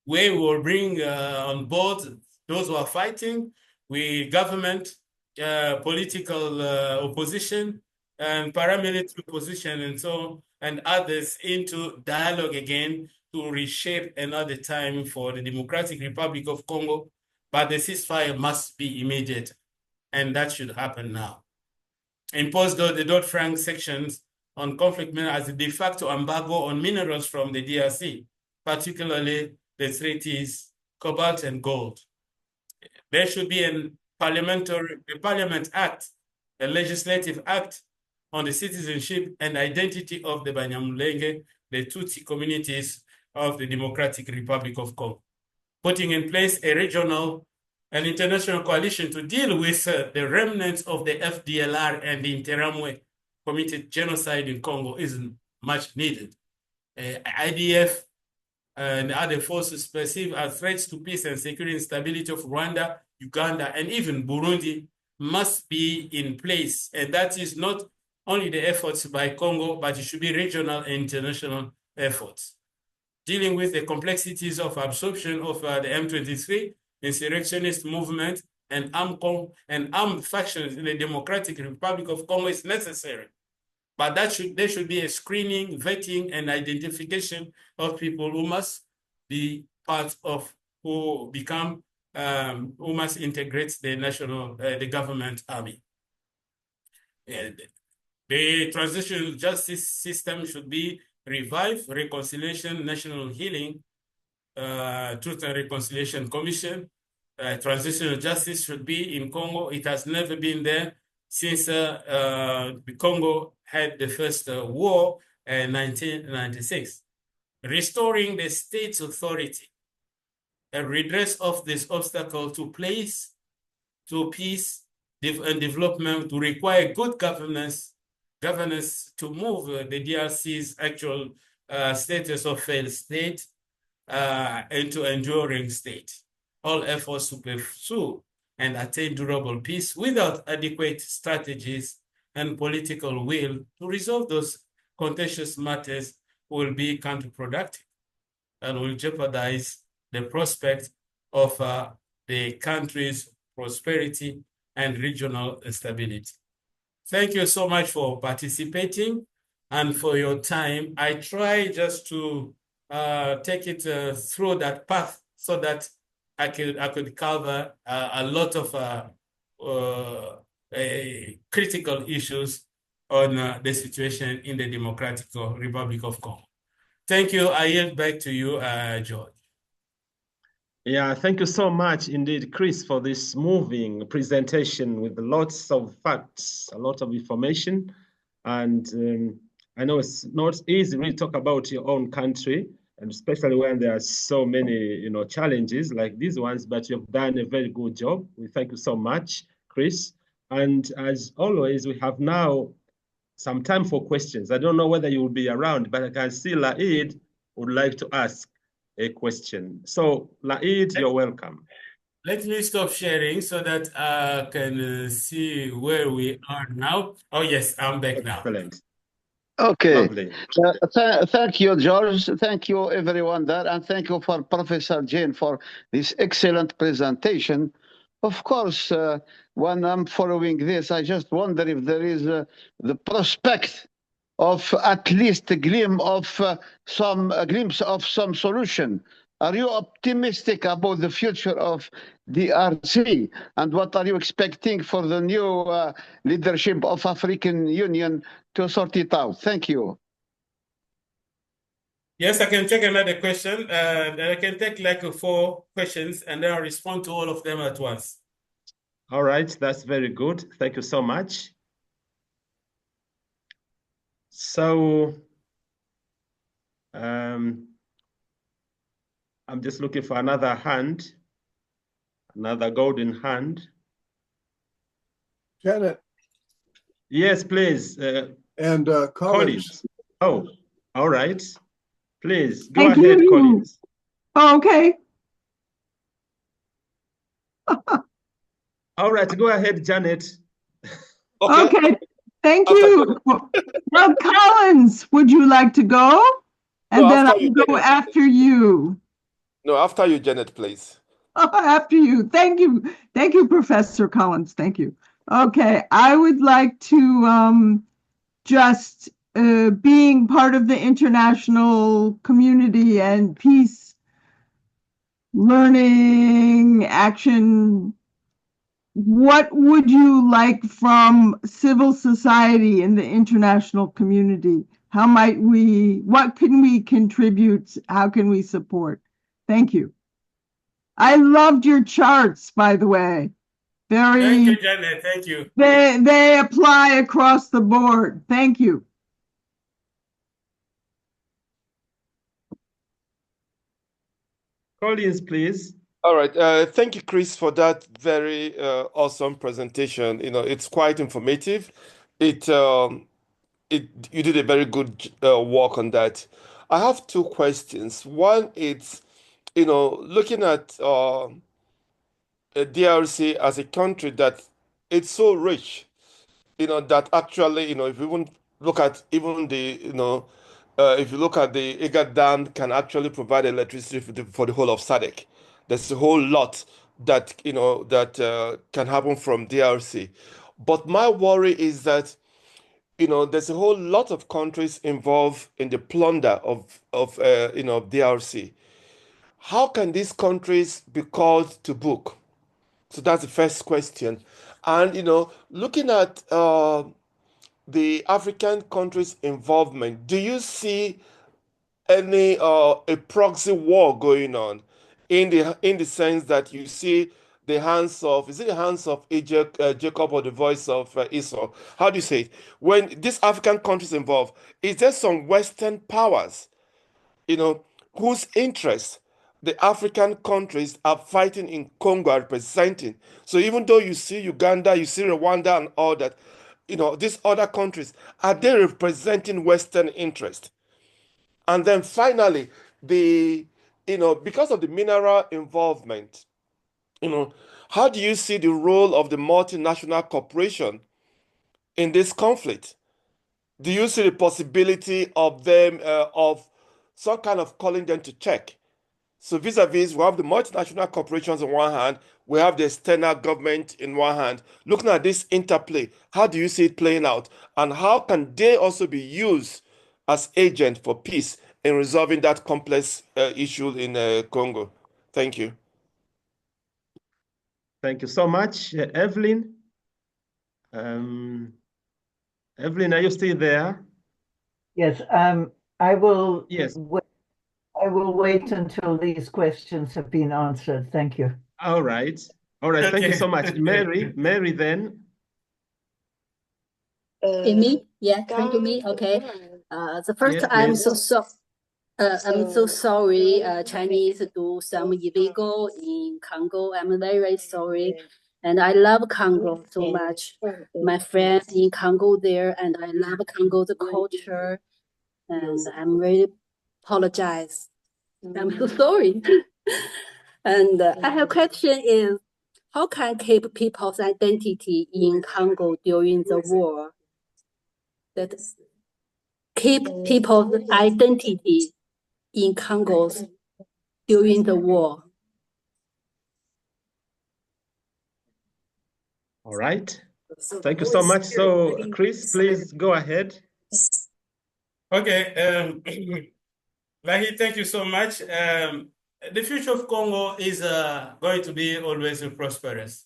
where we will bring on board those who are fighting with government, political opposition, and paramilitary opposition, and so on, and others into dialogue again to reshape another time for the Democratic Republic of Congo. But the ceasefire must be immediate, and that should happen now. Impose the Dodd-Frank sections on conflict minerals as a de facto embargo on minerals from the DRC, particularly the treaties, cobalt and gold. There should be a parliament act, a legislative act on the citizenship and identity of the Banyamulenge, the Tutsi communities of the Democratic Republic of Congo, putting in place a regional and international coalition to deal with the remnants of the FDLR and the Interamwe committed genocide in Congo is much needed. IDF and other forces perceived as threats to peace and security and stability of Rwanda, Uganda, and even Burundi must be in place. And that is not only the efforts by Congo, but it should be regional and international efforts. Dealing with the complexities of absorption of the M23, insurrectionist movement, and armed factions in the Democratic Republic of Congo is necessary. But there should be a screening, vetting, and identification of people who must be part of, who must integrate the government army. The transitional justice system should be revived, reconciliation, national healing, Truth and Reconciliation Commission. Transitional justice should be in Congo. It has never been there since the Congo had the first war in 1996. Restoring the state's authority, a redress of this obstacle to peace and development, to require good governance to move the DRC's actual status of failed state into enduring state. All efforts to pursue and attain durable peace without adequate strategies and political will to resolve those contentious matters will be counterproductive and will jeopardize the prospect of the country's prosperity and regional stability. Thank you so much for participating and for your time. I try just to take it through that path so that I could cover a lot of critical issues on the situation in the Democratic Republic of Congo. Thank you. I yield back to you, George. Yeah, thank you so much indeed, Chris, for this moving presentation with lots of facts, a lot of information. And I know it's not easy to really talk about your own country, and especially when there are so many, challenges like these ones, but you've done a very good job. We thank you so much, Chris. And as always, we have now some time for questions. I don't know whether you will be around, but I can see Laid would like to ask a question. So, Laid, you're welcome. Let me stop sharing so that I can see where we are now. Oh, yes, I'm back now. Excellent. Okay. Thank you, George. Thank you, everyone there. And thank you for Professor Jane for this excellent presentation. Of course, when I'm following this, I just wonder if there is the prospect of at least a glimpse of some solution Are you optimistic about the future of DRC? And what are you expecting for the new leadership of African Union to sort it out? Thank you. Yes, I can take another question. I can take like 4 questions and then I'll respond to all of them at once. All right, that's very good. Thank you so much. So, I'm just looking for another hand, another golden hand. Janet. Yes, please. And Collins. Oh, all right. Please, go Thank ahead, you. Collins. Oh, okay. All right, go ahead, Janet. Okay. Thank you. Well, Collins, would you like to go? And then I'll go after you. No, after you, Janet, please. After you. Thank you. Thank you, Professor Collins. Thank you. Okay. I would like to just being part of the international community and peace, learning, action. What would you like from civil society in the international community? How might we, what can we contribute? How can we support? Thank you. I loved your charts, by the way. Thank you, Janet. Thank you. They apply across the board. Thank you. Collins, please. All right. Thank you, Chris, for that very awesome presentation. You know, it's quite informative. You did a very good work on that. I have 2 questions. One, it's, you know, looking at DRC as a country that it's so rich, you know, that actually, you know, if you even look at even the, you know, if you look at the Igat Dam can actually provide electricity for the whole of SADC. There's a whole lot that, you know, that can happen from DRC. But my worry is that, you know, there's a whole lot of countries involved in the plunder of you know, DRC. How can these countries be called to book? So that's the first question. And, you know, looking at the African countries' involvement, do you see any a proxy war going on in the sense that you see the hands of, is it the hands of Jacob or the voice of Esau? How do you say it? When these African countries involved, is there some Western powers, you know, whose interests the African countries are fighting in Congo, are representing? So even though you see Uganda, you see Rwanda and all that, you know, these other countries, are they representing Western interest? And then finally, you know, because of the mineral involvement, you know, how do you see the role of the multinational corporation in this conflict? Do you see the possibility of them, of some kind of calling them to check? So vis-a-vis, we have the multinational corporations on one hand, we have the external government in one hand. Looking at this interplay, how do you see it playing out? And how can they also be used as agents for peace in resolving that complex issue in Congo? Thank you. Thank you so much, Evelyn. Evelyn, are you still there? Yes, I will. Yes. I will wait until these questions have been answered. Thank you. All right. All right. Thank you so much. Mary then. Me? Yeah, come to me. Okay. The first, Yes, I'm so sorry. Chinese do some illegal in Congo. I'm very sorry, and I love Congo so much. My friends in Congo there, and I love Congo the culture, and I'm really apologize. I'm so sorry. And I have a question is, how can keep people's identity in Congo during the war? That keep people's identity in Congo during the war. All right. Thank you so much. So, Chris, please go ahead. Okay. Lahi, thank you so much. the future of Congo is going to be always prosperous.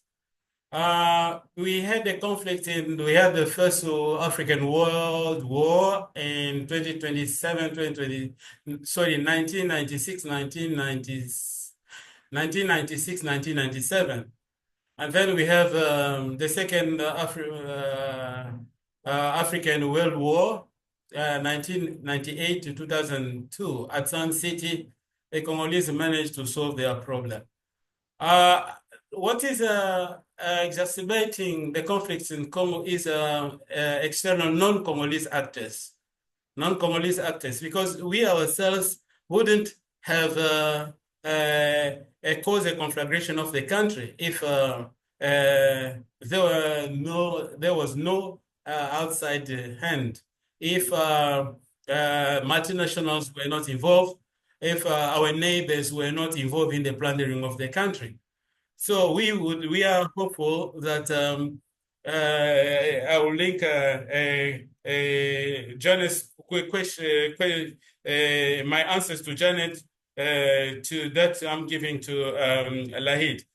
We had a conflict we had the first African World War in 1996, 1997. And then we have the second African World War, 1998 to 2002. At Sun City, the Congolese managed to solve their problem. What is exacerbating the conflicts in Congo is external non-Congolese actors. Non-Congolese actors, because we ourselves wouldn't have caused a conflagration of the country if there was no outside hand. If multinationals were not involved, if our neighbors were not involved in the plundering of the country. So we are hopeful that I will link Janet's quick question, my answers to Janet to that I'm giving to Lahid.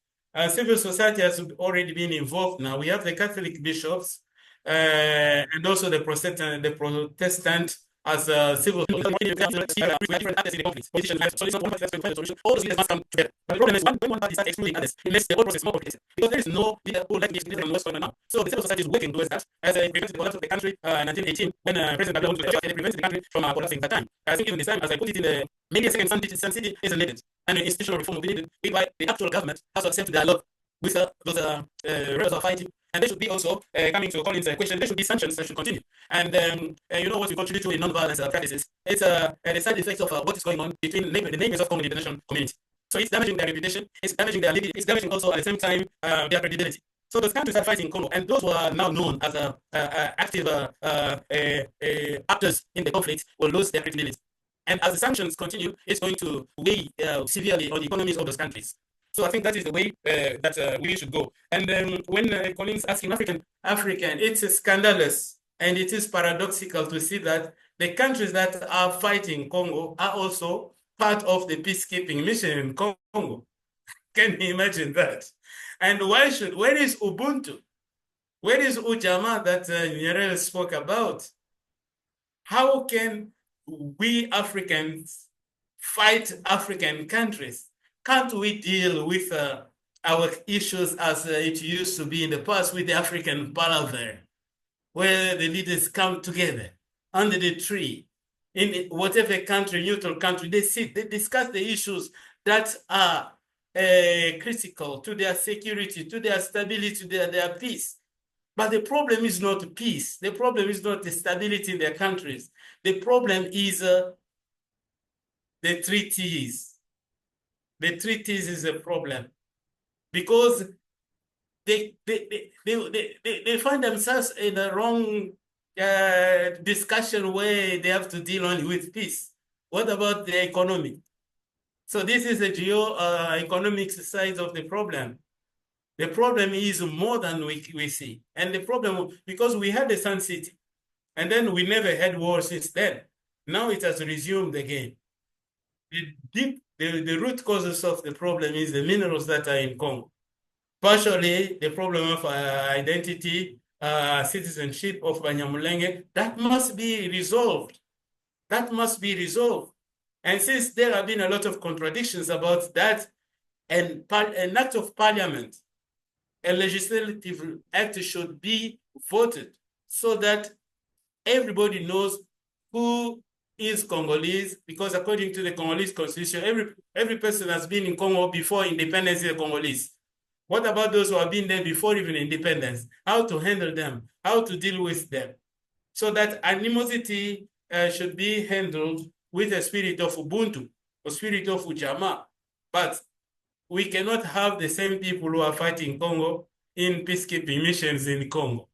Civil society has already been involved now. We have the Catholic bishops and also the Protestant as a civil all those leaders must come together. But the problem is when one party starts excluding others, it makes the whole process more complicated. Because there is no leader who like this on what's going on now. So the civil society is working towards that. As I prevented the collapse of the country in 1918, when President Kabila went to the church, they prevented the country from collapsing at that time. I think even this time, as I put it in the maybe a second Sun City is needed. And an institutional reform will be needed, whereby the actual government has to accept dialogue with those rebels are fighting. And they should be also, coming to Colin's question, there should be sanctions that should continue. And you know what we contribute to in non-violence practices? It's the side effects of what is going on between the neighbors of Congo international community. So it's damaging their reputation, it's damaging their living, it's damaging also at the same time their credibility. So those countries are fighting Congo, and those who are now known as active actors in the conflict will lose their credibility. And as the sanctions continue, it's going to weigh severely on the economies of those countries. So I think that is the way that we should go. And when Colin's asking African, it's scandalous and it is paradoxical to see that the countries that are fighting Congo are also part of the peacekeeping mission in Congo. Can you imagine that? And where is Ubuntu? Where is Ujamaa that Nyerere spoke about? How can we Africans fight African countries? Can't we deal with our issues as it used to be in the past with the African Palaver, where the leaders come together under the tree, in whatever country, neutral country, they sit, they discuss the issues that are critical to their security, to their stability, to their peace. But the problem is not peace. The problem is not the stability in their countries. The problem is the treaties. The treaties is a problem because they find themselves in the wrong discussion where they have to deal only with peace. What about the economy? So this is the geo-economic side of the problem. The problem is more than we see. And the problem, because we had the Sun City, and then we never had war since then. Now it has resumed again. The root causes of the problem is the minerals that are in Congo. Partially, the problem of identity, citizenship of Banyamulenge, that must be resolved. That must be resolved. And since there have been a lot of contradictions about that, and an act of parliament, a legislative act should be voted so that everybody knows who is Congolese, because according to the Congolese constitution, every person has been in Congo before independence is Congolese. What about those who have been there before even independence? How to handle them, how to deal with them. So that animosity should be handled with a spirit of Ubuntu, a spirit of Ujamaa. But we cannot have the same people who are fighting Congo in peacekeeping missions in Congo.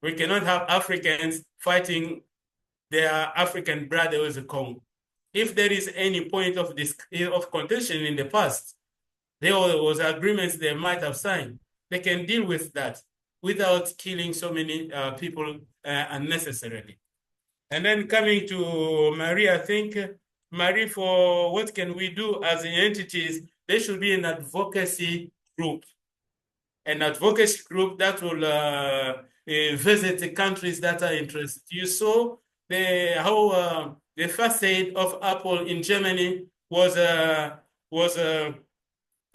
We cannot have Africans fighting their African brothers in Congo. If there is any point of contention in the past, there was agreements they might have signed. They can deal with that without killing so many people unnecessarily. And then coming to Maria, I think Marie, for what can we do as entities, there should be an advocacy group. An advocacy group that will visit the countries that are interested. You saw how the facade of Apple in Germany was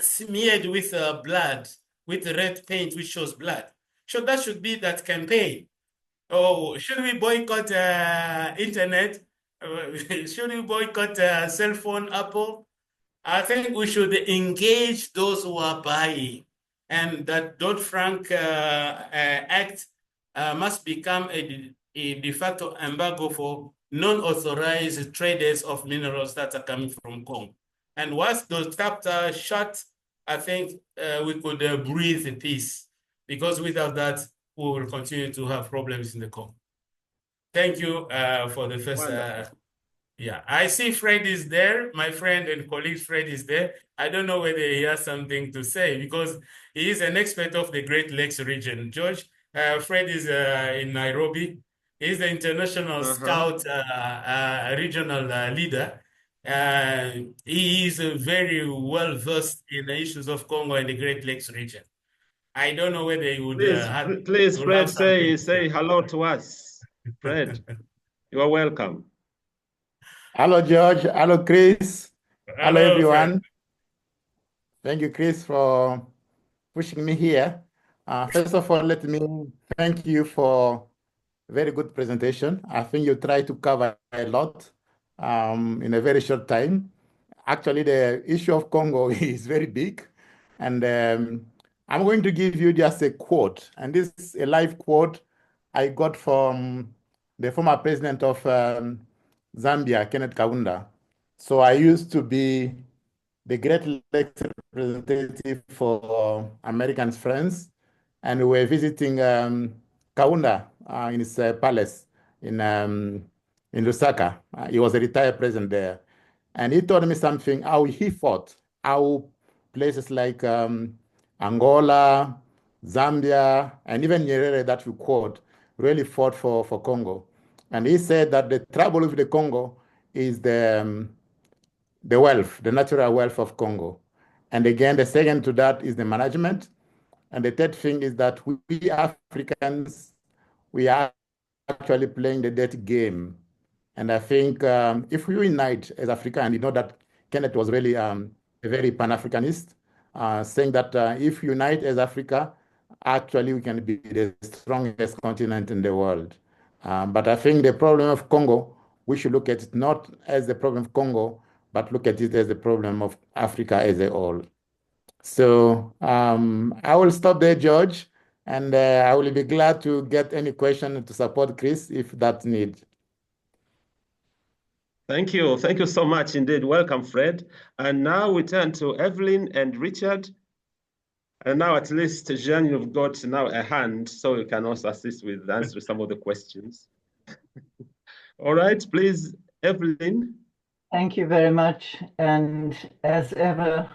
smeared with blood, with red paint, which shows blood. So that should be that campaign. Oh, should we boycott internet? Should we boycott cell phone, Apple? I think we should engage those who are buying, and that Dodd-Frank Act must become a de facto embargo for non-authorized traders of minerals that are coming from Congo. And once those taps are shut, I think we could breathe in peace, because without that, we will continue to have problems in the Congo. Thank you for the first. Yeah, I see Fred is there. My friend and colleague Fred is there. I don't know whether he has something to say, because he is an expert of the Great Lakes region. George, Fred is in Nairobi. He's the international scout regional leader. He is very well versed in the issues of Congo and the Great Lakes region. I don't know whether he would. Please, Fred, say hello to us. Fred, you are welcome. Hello, George. Hello, Chris. Hello, everyone. Fred. Thank you, Chris, for pushing me here. First of all, let me thank you for a very good presentation. I think you tried to cover a lot in a very short time. Actually, the issue of Congo is very big. And I'm going to give you just a quote. And this is a live quote I got from the former president of Zambia, Kenneth Kaunda. So I used to be the Great Lakes representative for American friends, and we were visiting Kaunda in his palace in Lusaka. He was a retired president there. And he told me something, how he fought, how places like Angola, Zambia, and even Nyerere that you quote really fought for Congo. And he said that the trouble with the Congo is the wealth, the natural wealth of Congo. And again, the second to that is the management. And the third thing is that we Africans, we are actually playing the dirty game. And I think if we unite as Africa, and you know that Kenneth was really a very Pan-Africanist, saying that if we unite as Africa, actually we can be the strongest continent in the world. But I think the problem of Congo, we should look at it not as the problem of Congo, but look at it as the problem of Africa as a whole. So I will stop there, George, and I will be glad to get any question to support Chris if that need. Thank you. Thank you so much indeed. Welcome, Fred. And now we turn to Evelyn and Richard. And now at least, Jean, you've got now a hand, so you can also assist with answering some of the questions. All right, please, Evelyn. Thank you very much. And as ever,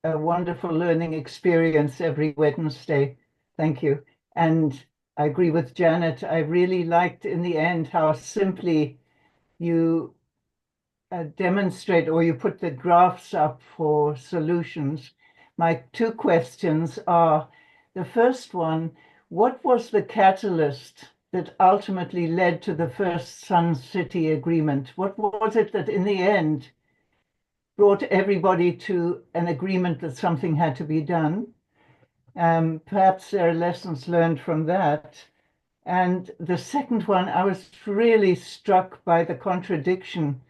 a wonderful learning experience every Wednesday. Thank you. And I agree with Janet. I really liked in the end how simply you demonstrate, or you put the graphs up for solutions. My two questions are, the first one, what was the catalyst that ultimately led to the first Sun City Agreement? What was it that in the end brought everybody to an agreement that something had to be done? Perhaps there are lessons learned from that. And the second one, I was really struck by the contradiction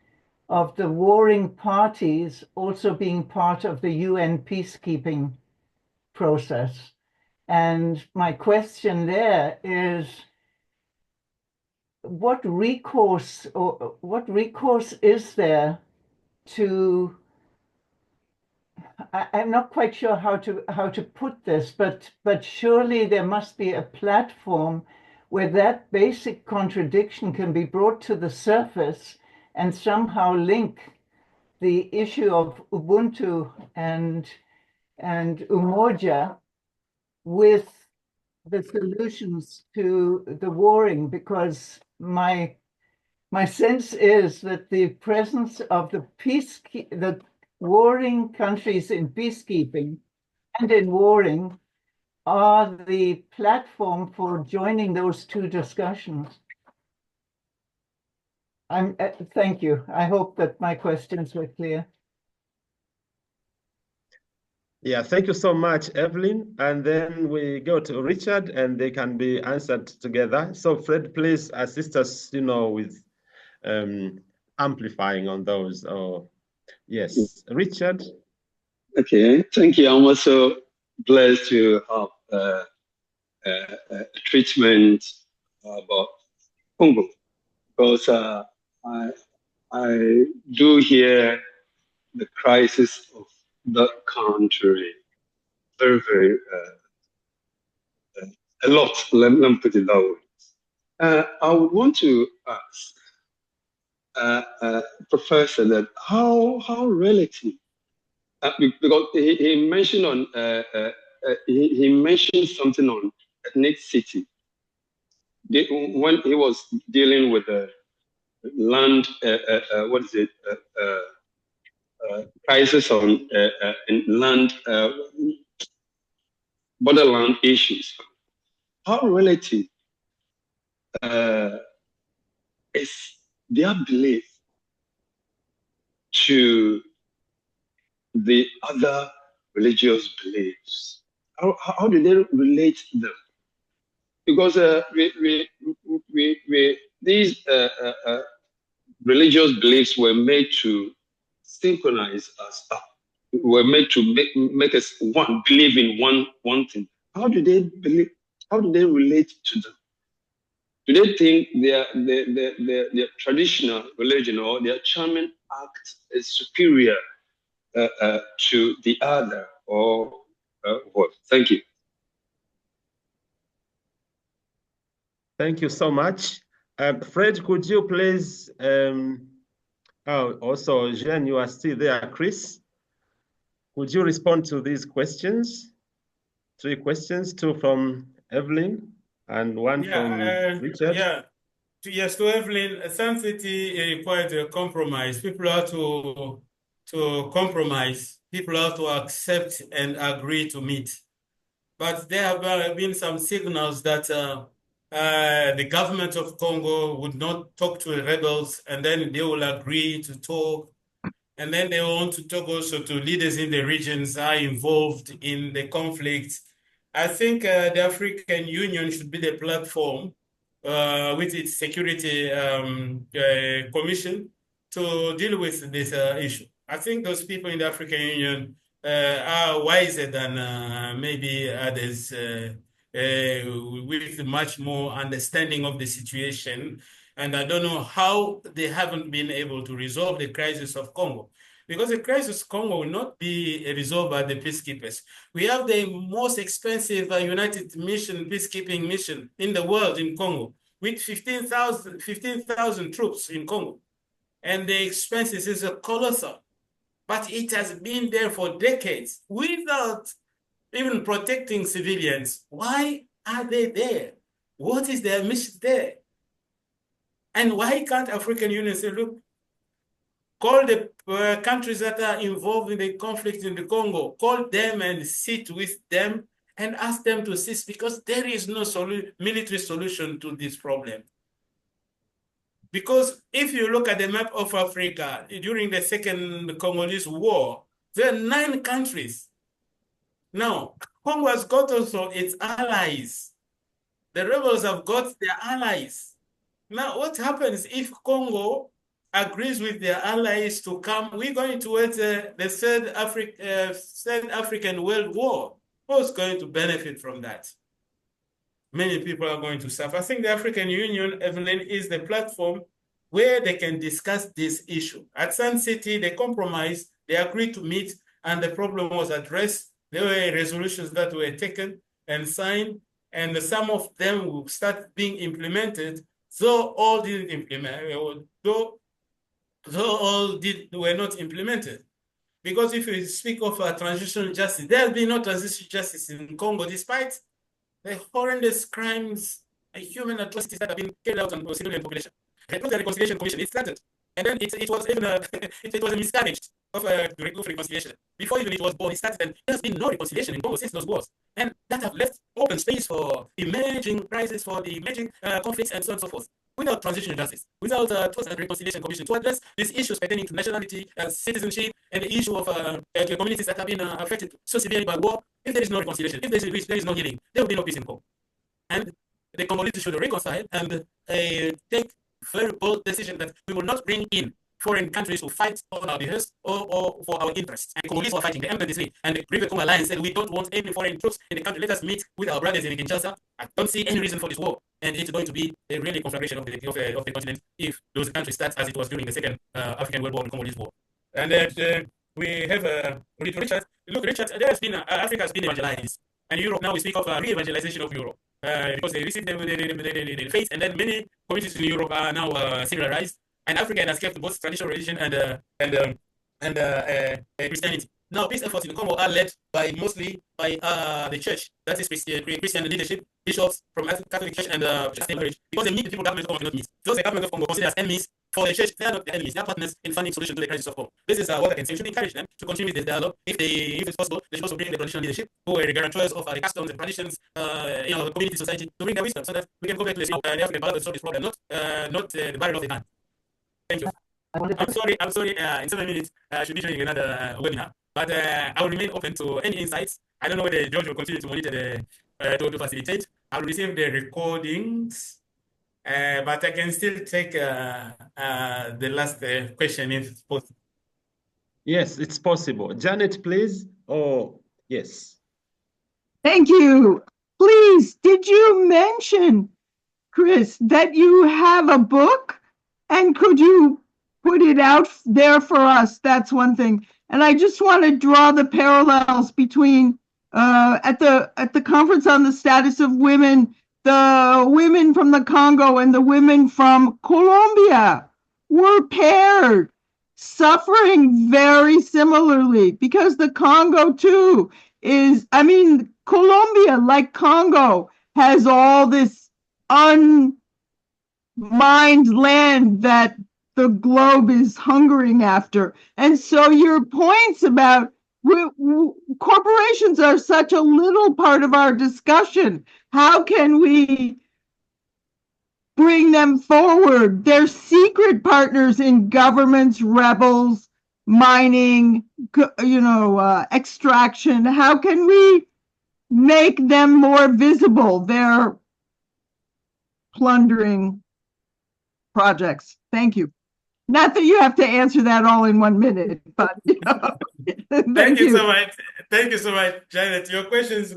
of the warring parties also being part of the UN peacekeeping process. And my question there is, what recourse is there to, I'm not quite sure how to put this, but surely there must be a platform where that basic contradiction can be brought to the surface and somehow link the issue of Ubuntu and Umoja with the solutions to the warring, because my My sense is that the presence of the warring countries in peacekeeping and in warring are the platform for joining those two discussions. Thank you. I hope that my questions were clear. Yeah, thank you so much, Evelyn. And then we go to Richard, and they can be answered together. So Fred, please assist us, with amplifying on those. Oh, yes, Richard. Okay, thank you. I'm also blessed to have a treatment about Congo, because I do hear the crisis of that country very, very a lot. Let me put it that way. I would want to ask Professor that how relative, because he mentioned on he mentioned something on ethnicity when he was dealing with the land what is it crisis on land borderland issues. How relative is their belief to the other religious beliefs? How do they relate to them? Because these religious beliefs were made to synchronize us up. Were made to make us one, believe in one thing. How do they believe? How do they relate to them? Do they think their traditional religion or their charming act is superior to the other, or what? Thank you. Thank you so much. Fred, could you please, also, Jean, you are still there. Chris, would you respond to these questions? 3 questions, 2 from Evelyn and 1 from Richard. Yeah. Yes, to Evelyn, Sun City required a compromise. People have to compromise. People have to accept and agree to meet. But there have been some signals that the government of Congo would not talk to the rebels, and then they will agree to talk. And then they want to talk also to leaders in the regions are involved in the conflict. I think the African Union should be the platform with its security commission to deal with this issue. I think those people in the African Union are wiser than maybe others with much more understanding of the situation. And I don't know how they haven't been able to resolve the crisis of Congo. Because the crisis of Congo will not be resolved by the peacekeepers. We have the most expensive United Mission peacekeeping mission in the world in Congo, with 15,000 troops in Congo. And the expenses is colossal. But it has been there for decades without even protecting civilians. Why are they there? What is their mission there? And why can't African Union say, look, call the countries that are involved in the conflict in the Congo, call them and sit with them and ask them to cease, because there is no military solution to this problem. Because if you look at the map of Africa, during the Second Congolese War, there are 9 countries. Now, Congo has got also its allies. The rebels have got their allies. Now, what happens if Congo agrees with their allies to come? We're going towards the third African World War. Who's going to benefit from that? Many people are going to suffer. I think the African Union, Evelyn, is the platform where they can discuss this issue. At Sun City, they compromised, they agreed to meet, and the problem was addressed. There were resolutions that were taken and signed, and some of them will start being implemented, though all didn't implement, though all were not implemented. Because if you speak of transitional justice, there will be no transitional justice in Congo, despite the horrendous crimes and human atrocities that have been carried out on civilian population. the Reconciliation Commission. It started, and then it was even it was a miscarriage of reconciliation. Before even it was born, it started, and there has been no reconciliation in Congo since those wars, and that have left open space for emerging crises, for the emerging conflicts, and so on and so forth. Without transitional justice, without Truth and Reconciliation Commission to address these issues pertaining to nationality, citizenship, and the issue of communities that have been affected so severely by war, if there is no reconciliation, if there is no healing, there will be no peace in Congo. And the Congolese should reconcile and take very bold decision that we will not bring in foreign countries to fight on our behalf or for our interests. And the Congolese were fighting the M23 and the River Congo Alliance said we don't want any foreign troops in the country. Let us meet with our brothers in Kinshasa. I don't see any reason for this war. And it's going to be a really conflagration of the continent if those countries start as it was during the Second African World War, the Congolese War. And we have Richard. Look, Richard, there has been Africa has been evangelized, and Europe now we speak of re-evangelization of Europe because they received the faith, and then many communities in Europe are now secularized, and Africa has kept both traditional religion and Christianity. Now, peace efforts in Congo are led mostly by the church, that is Christian leadership, bishops from Catholic Church and marriage, because they meet the people government of Congo cannot meet. Those the government of Congo consider as enemies for the church, they are not the enemies, they are partners in finding solution to the crisis of Congo. This is what I can say. We should encourage them to continue this dialogue. If it's possible, they should also bring the traditional leadership, who are the guarantors of the customs and traditions, the community society, to bring their wisdom so that we can go back to the African battle and solve this problem, not the barrel of the gun. Thank you. I'm sorry. In 7 minutes, I should be joining another webinar. But I will remain open to any insights. I don't know whether George will continue to monitor to facilitate. I will receive the recordings, but I can still take the last question if possible. Yes, it's possible. Janet, please. Oh, yes. Thank you. Please, did you mention, Chris, that you have a book? And could you put it out there for us? That's one thing. And I just want to draw the parallels between at the conference on the status of women, the women from the Congo and the women from Colombia were paired, suffering very similarly, because the Congo too Colombia, like Congo, has all this unmined land that the globe is hungering after. And so your points about corporations are such a little part of our discussion. How can we bring them forward? They're secret partners in governments, rebels, mining, extraction. How can we make them more visible? They're plundering projects. Thank you. Not that you have to answer that all in 1 minute, but thank you so much. Thank you so much, Janet. Your questions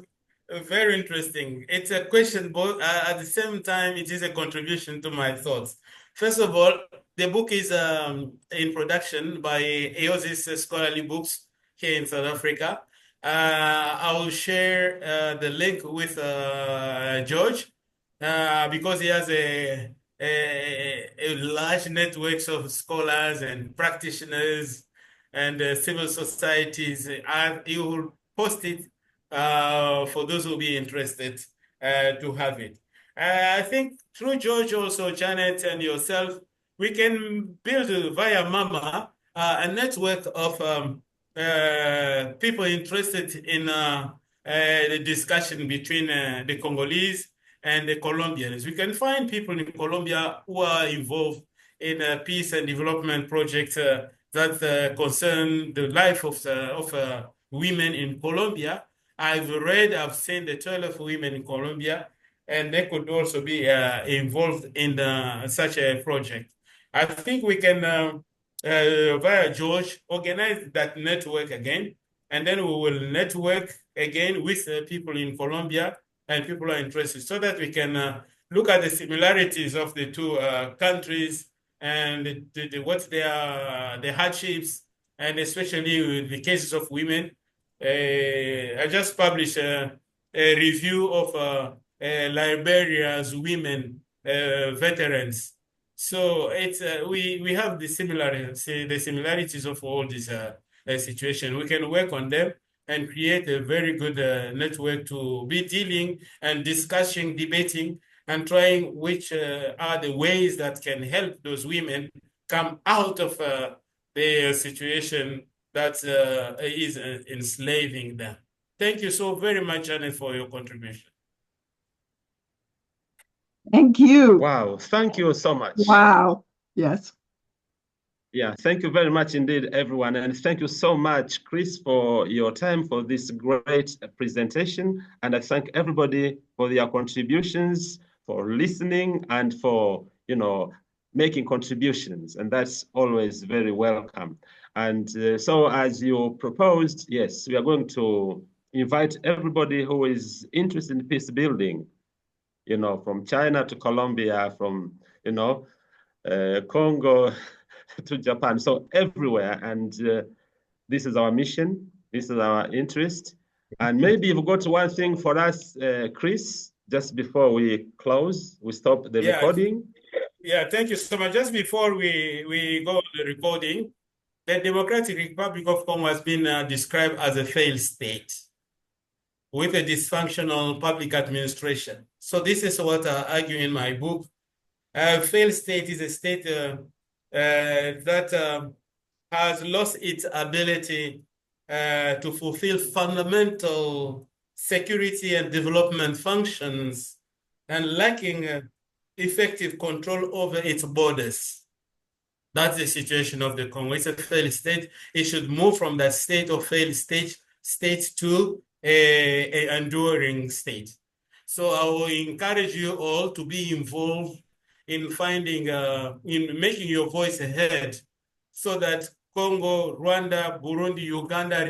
are very interesting. It's a question, both at the same time, it is a contribution to my thoughts. First of all, the book is in production by EOSIS Scholarly Books here in South Africa. I will share the link with George because he has a large networks of scholars and practitioners and civil societies. He will post it for those who will be interested to have it. I think through George, also Janet and yourself, we can build via Mama a network of people interested in the discussion between the Congolese and the Colombians. We can find people in Colombia who are involved in peace and development projects that concern the life of women in Colombia. I've seen the 12 women in Colombia, and they could also be involved in such a project. I think we can, via George, organize that network again, and then we will network again with people in Colombia and people who are interested, so that we can look at the similarities of the two countries and what the hardships, and especially the cases of women. I just published a review of Liberia's women veterans. So it's we have the similarities of all these situations. We can work on them and create a very good network to be dealing and discussing, debating and trying which are the ways that can help those women come out of the situation that is enslaving them. Thank you so very much, Janet, for your contribution. Thank you. Wow, thank you so much. Wow, yes. Yeah, thank you very much indeed, everyone. And thank you so much, Chris, for your time for this great presentation. And I thank everybody for their contributions, for listening, and for, making contributions. And that's always very welcome. And so as you proposed, yes, we are going to invite everybody who is interested in peace building, from China to Colombia, from, Congo to Japan, so everywhere. And this is our mission, this is our interest. And maybe you've got one thing for us, Chris, just before we close, we stop the recording. Yeah, thank you so much. Just before we go on the recording, the Democratic Republic of Congo has been described as a failed state with a dysfunctional public administration. So this is what I argue in my book. A failed state is a state that has lost its ability to fulfill fundamental security and development functions and lacking effective control over its borders. That's the situation of the Congo. It's a failed state. It should move from that state of failed state to a enduring state. So I will encourage you all to be involved in finding, in making your voice heard, so that Congo, Rwanda, Burundi, Uganda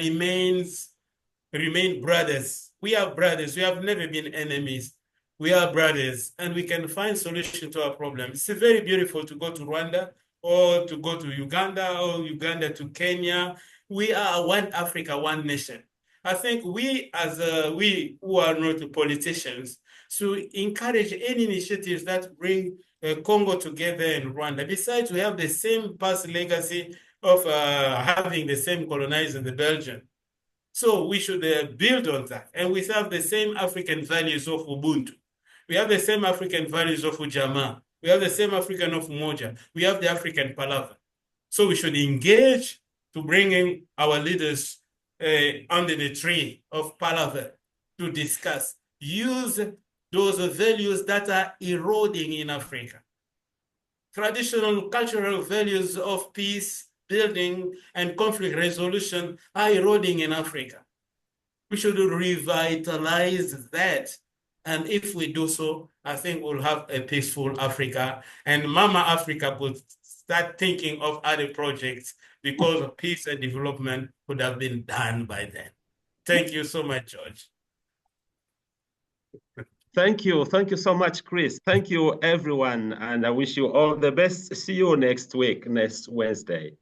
remain brothers. We are brothers. We have never been enemies. We are brothers, and we can find solution to our problems. It's very beautiful to go to Rwanda or to go to Uganda or Uganda to Kenya. We are one Africa, one nation. I think we, as we who are not politicians, should encourage any initiatives that bring Congo together and Rwanda. Besides, we have the same past legacy of having the same colonizer, the Belgian. So we should build on that. And we have the same African values of Ubuntu. We have the same African values of Ujamaa. We have the same African of Umoja. We have the African Palava. So we should engage to bring in our leaders under the tree of Palava to discuss. Use those values that are eroding in Africa. Traditional cultural values of peace, building, and conflict resolution are eroding in Africa. We should revitalize that. And if we do so, I think we'll have a peaceful Africa. And Mama Africa could start thinking of other projects because of peace and development could have been done by then. Thank you so much, George. Thank you. Thank you so much, Chris. Thank you, everyone. And I wish you all the best. See you next week, next Wednesday.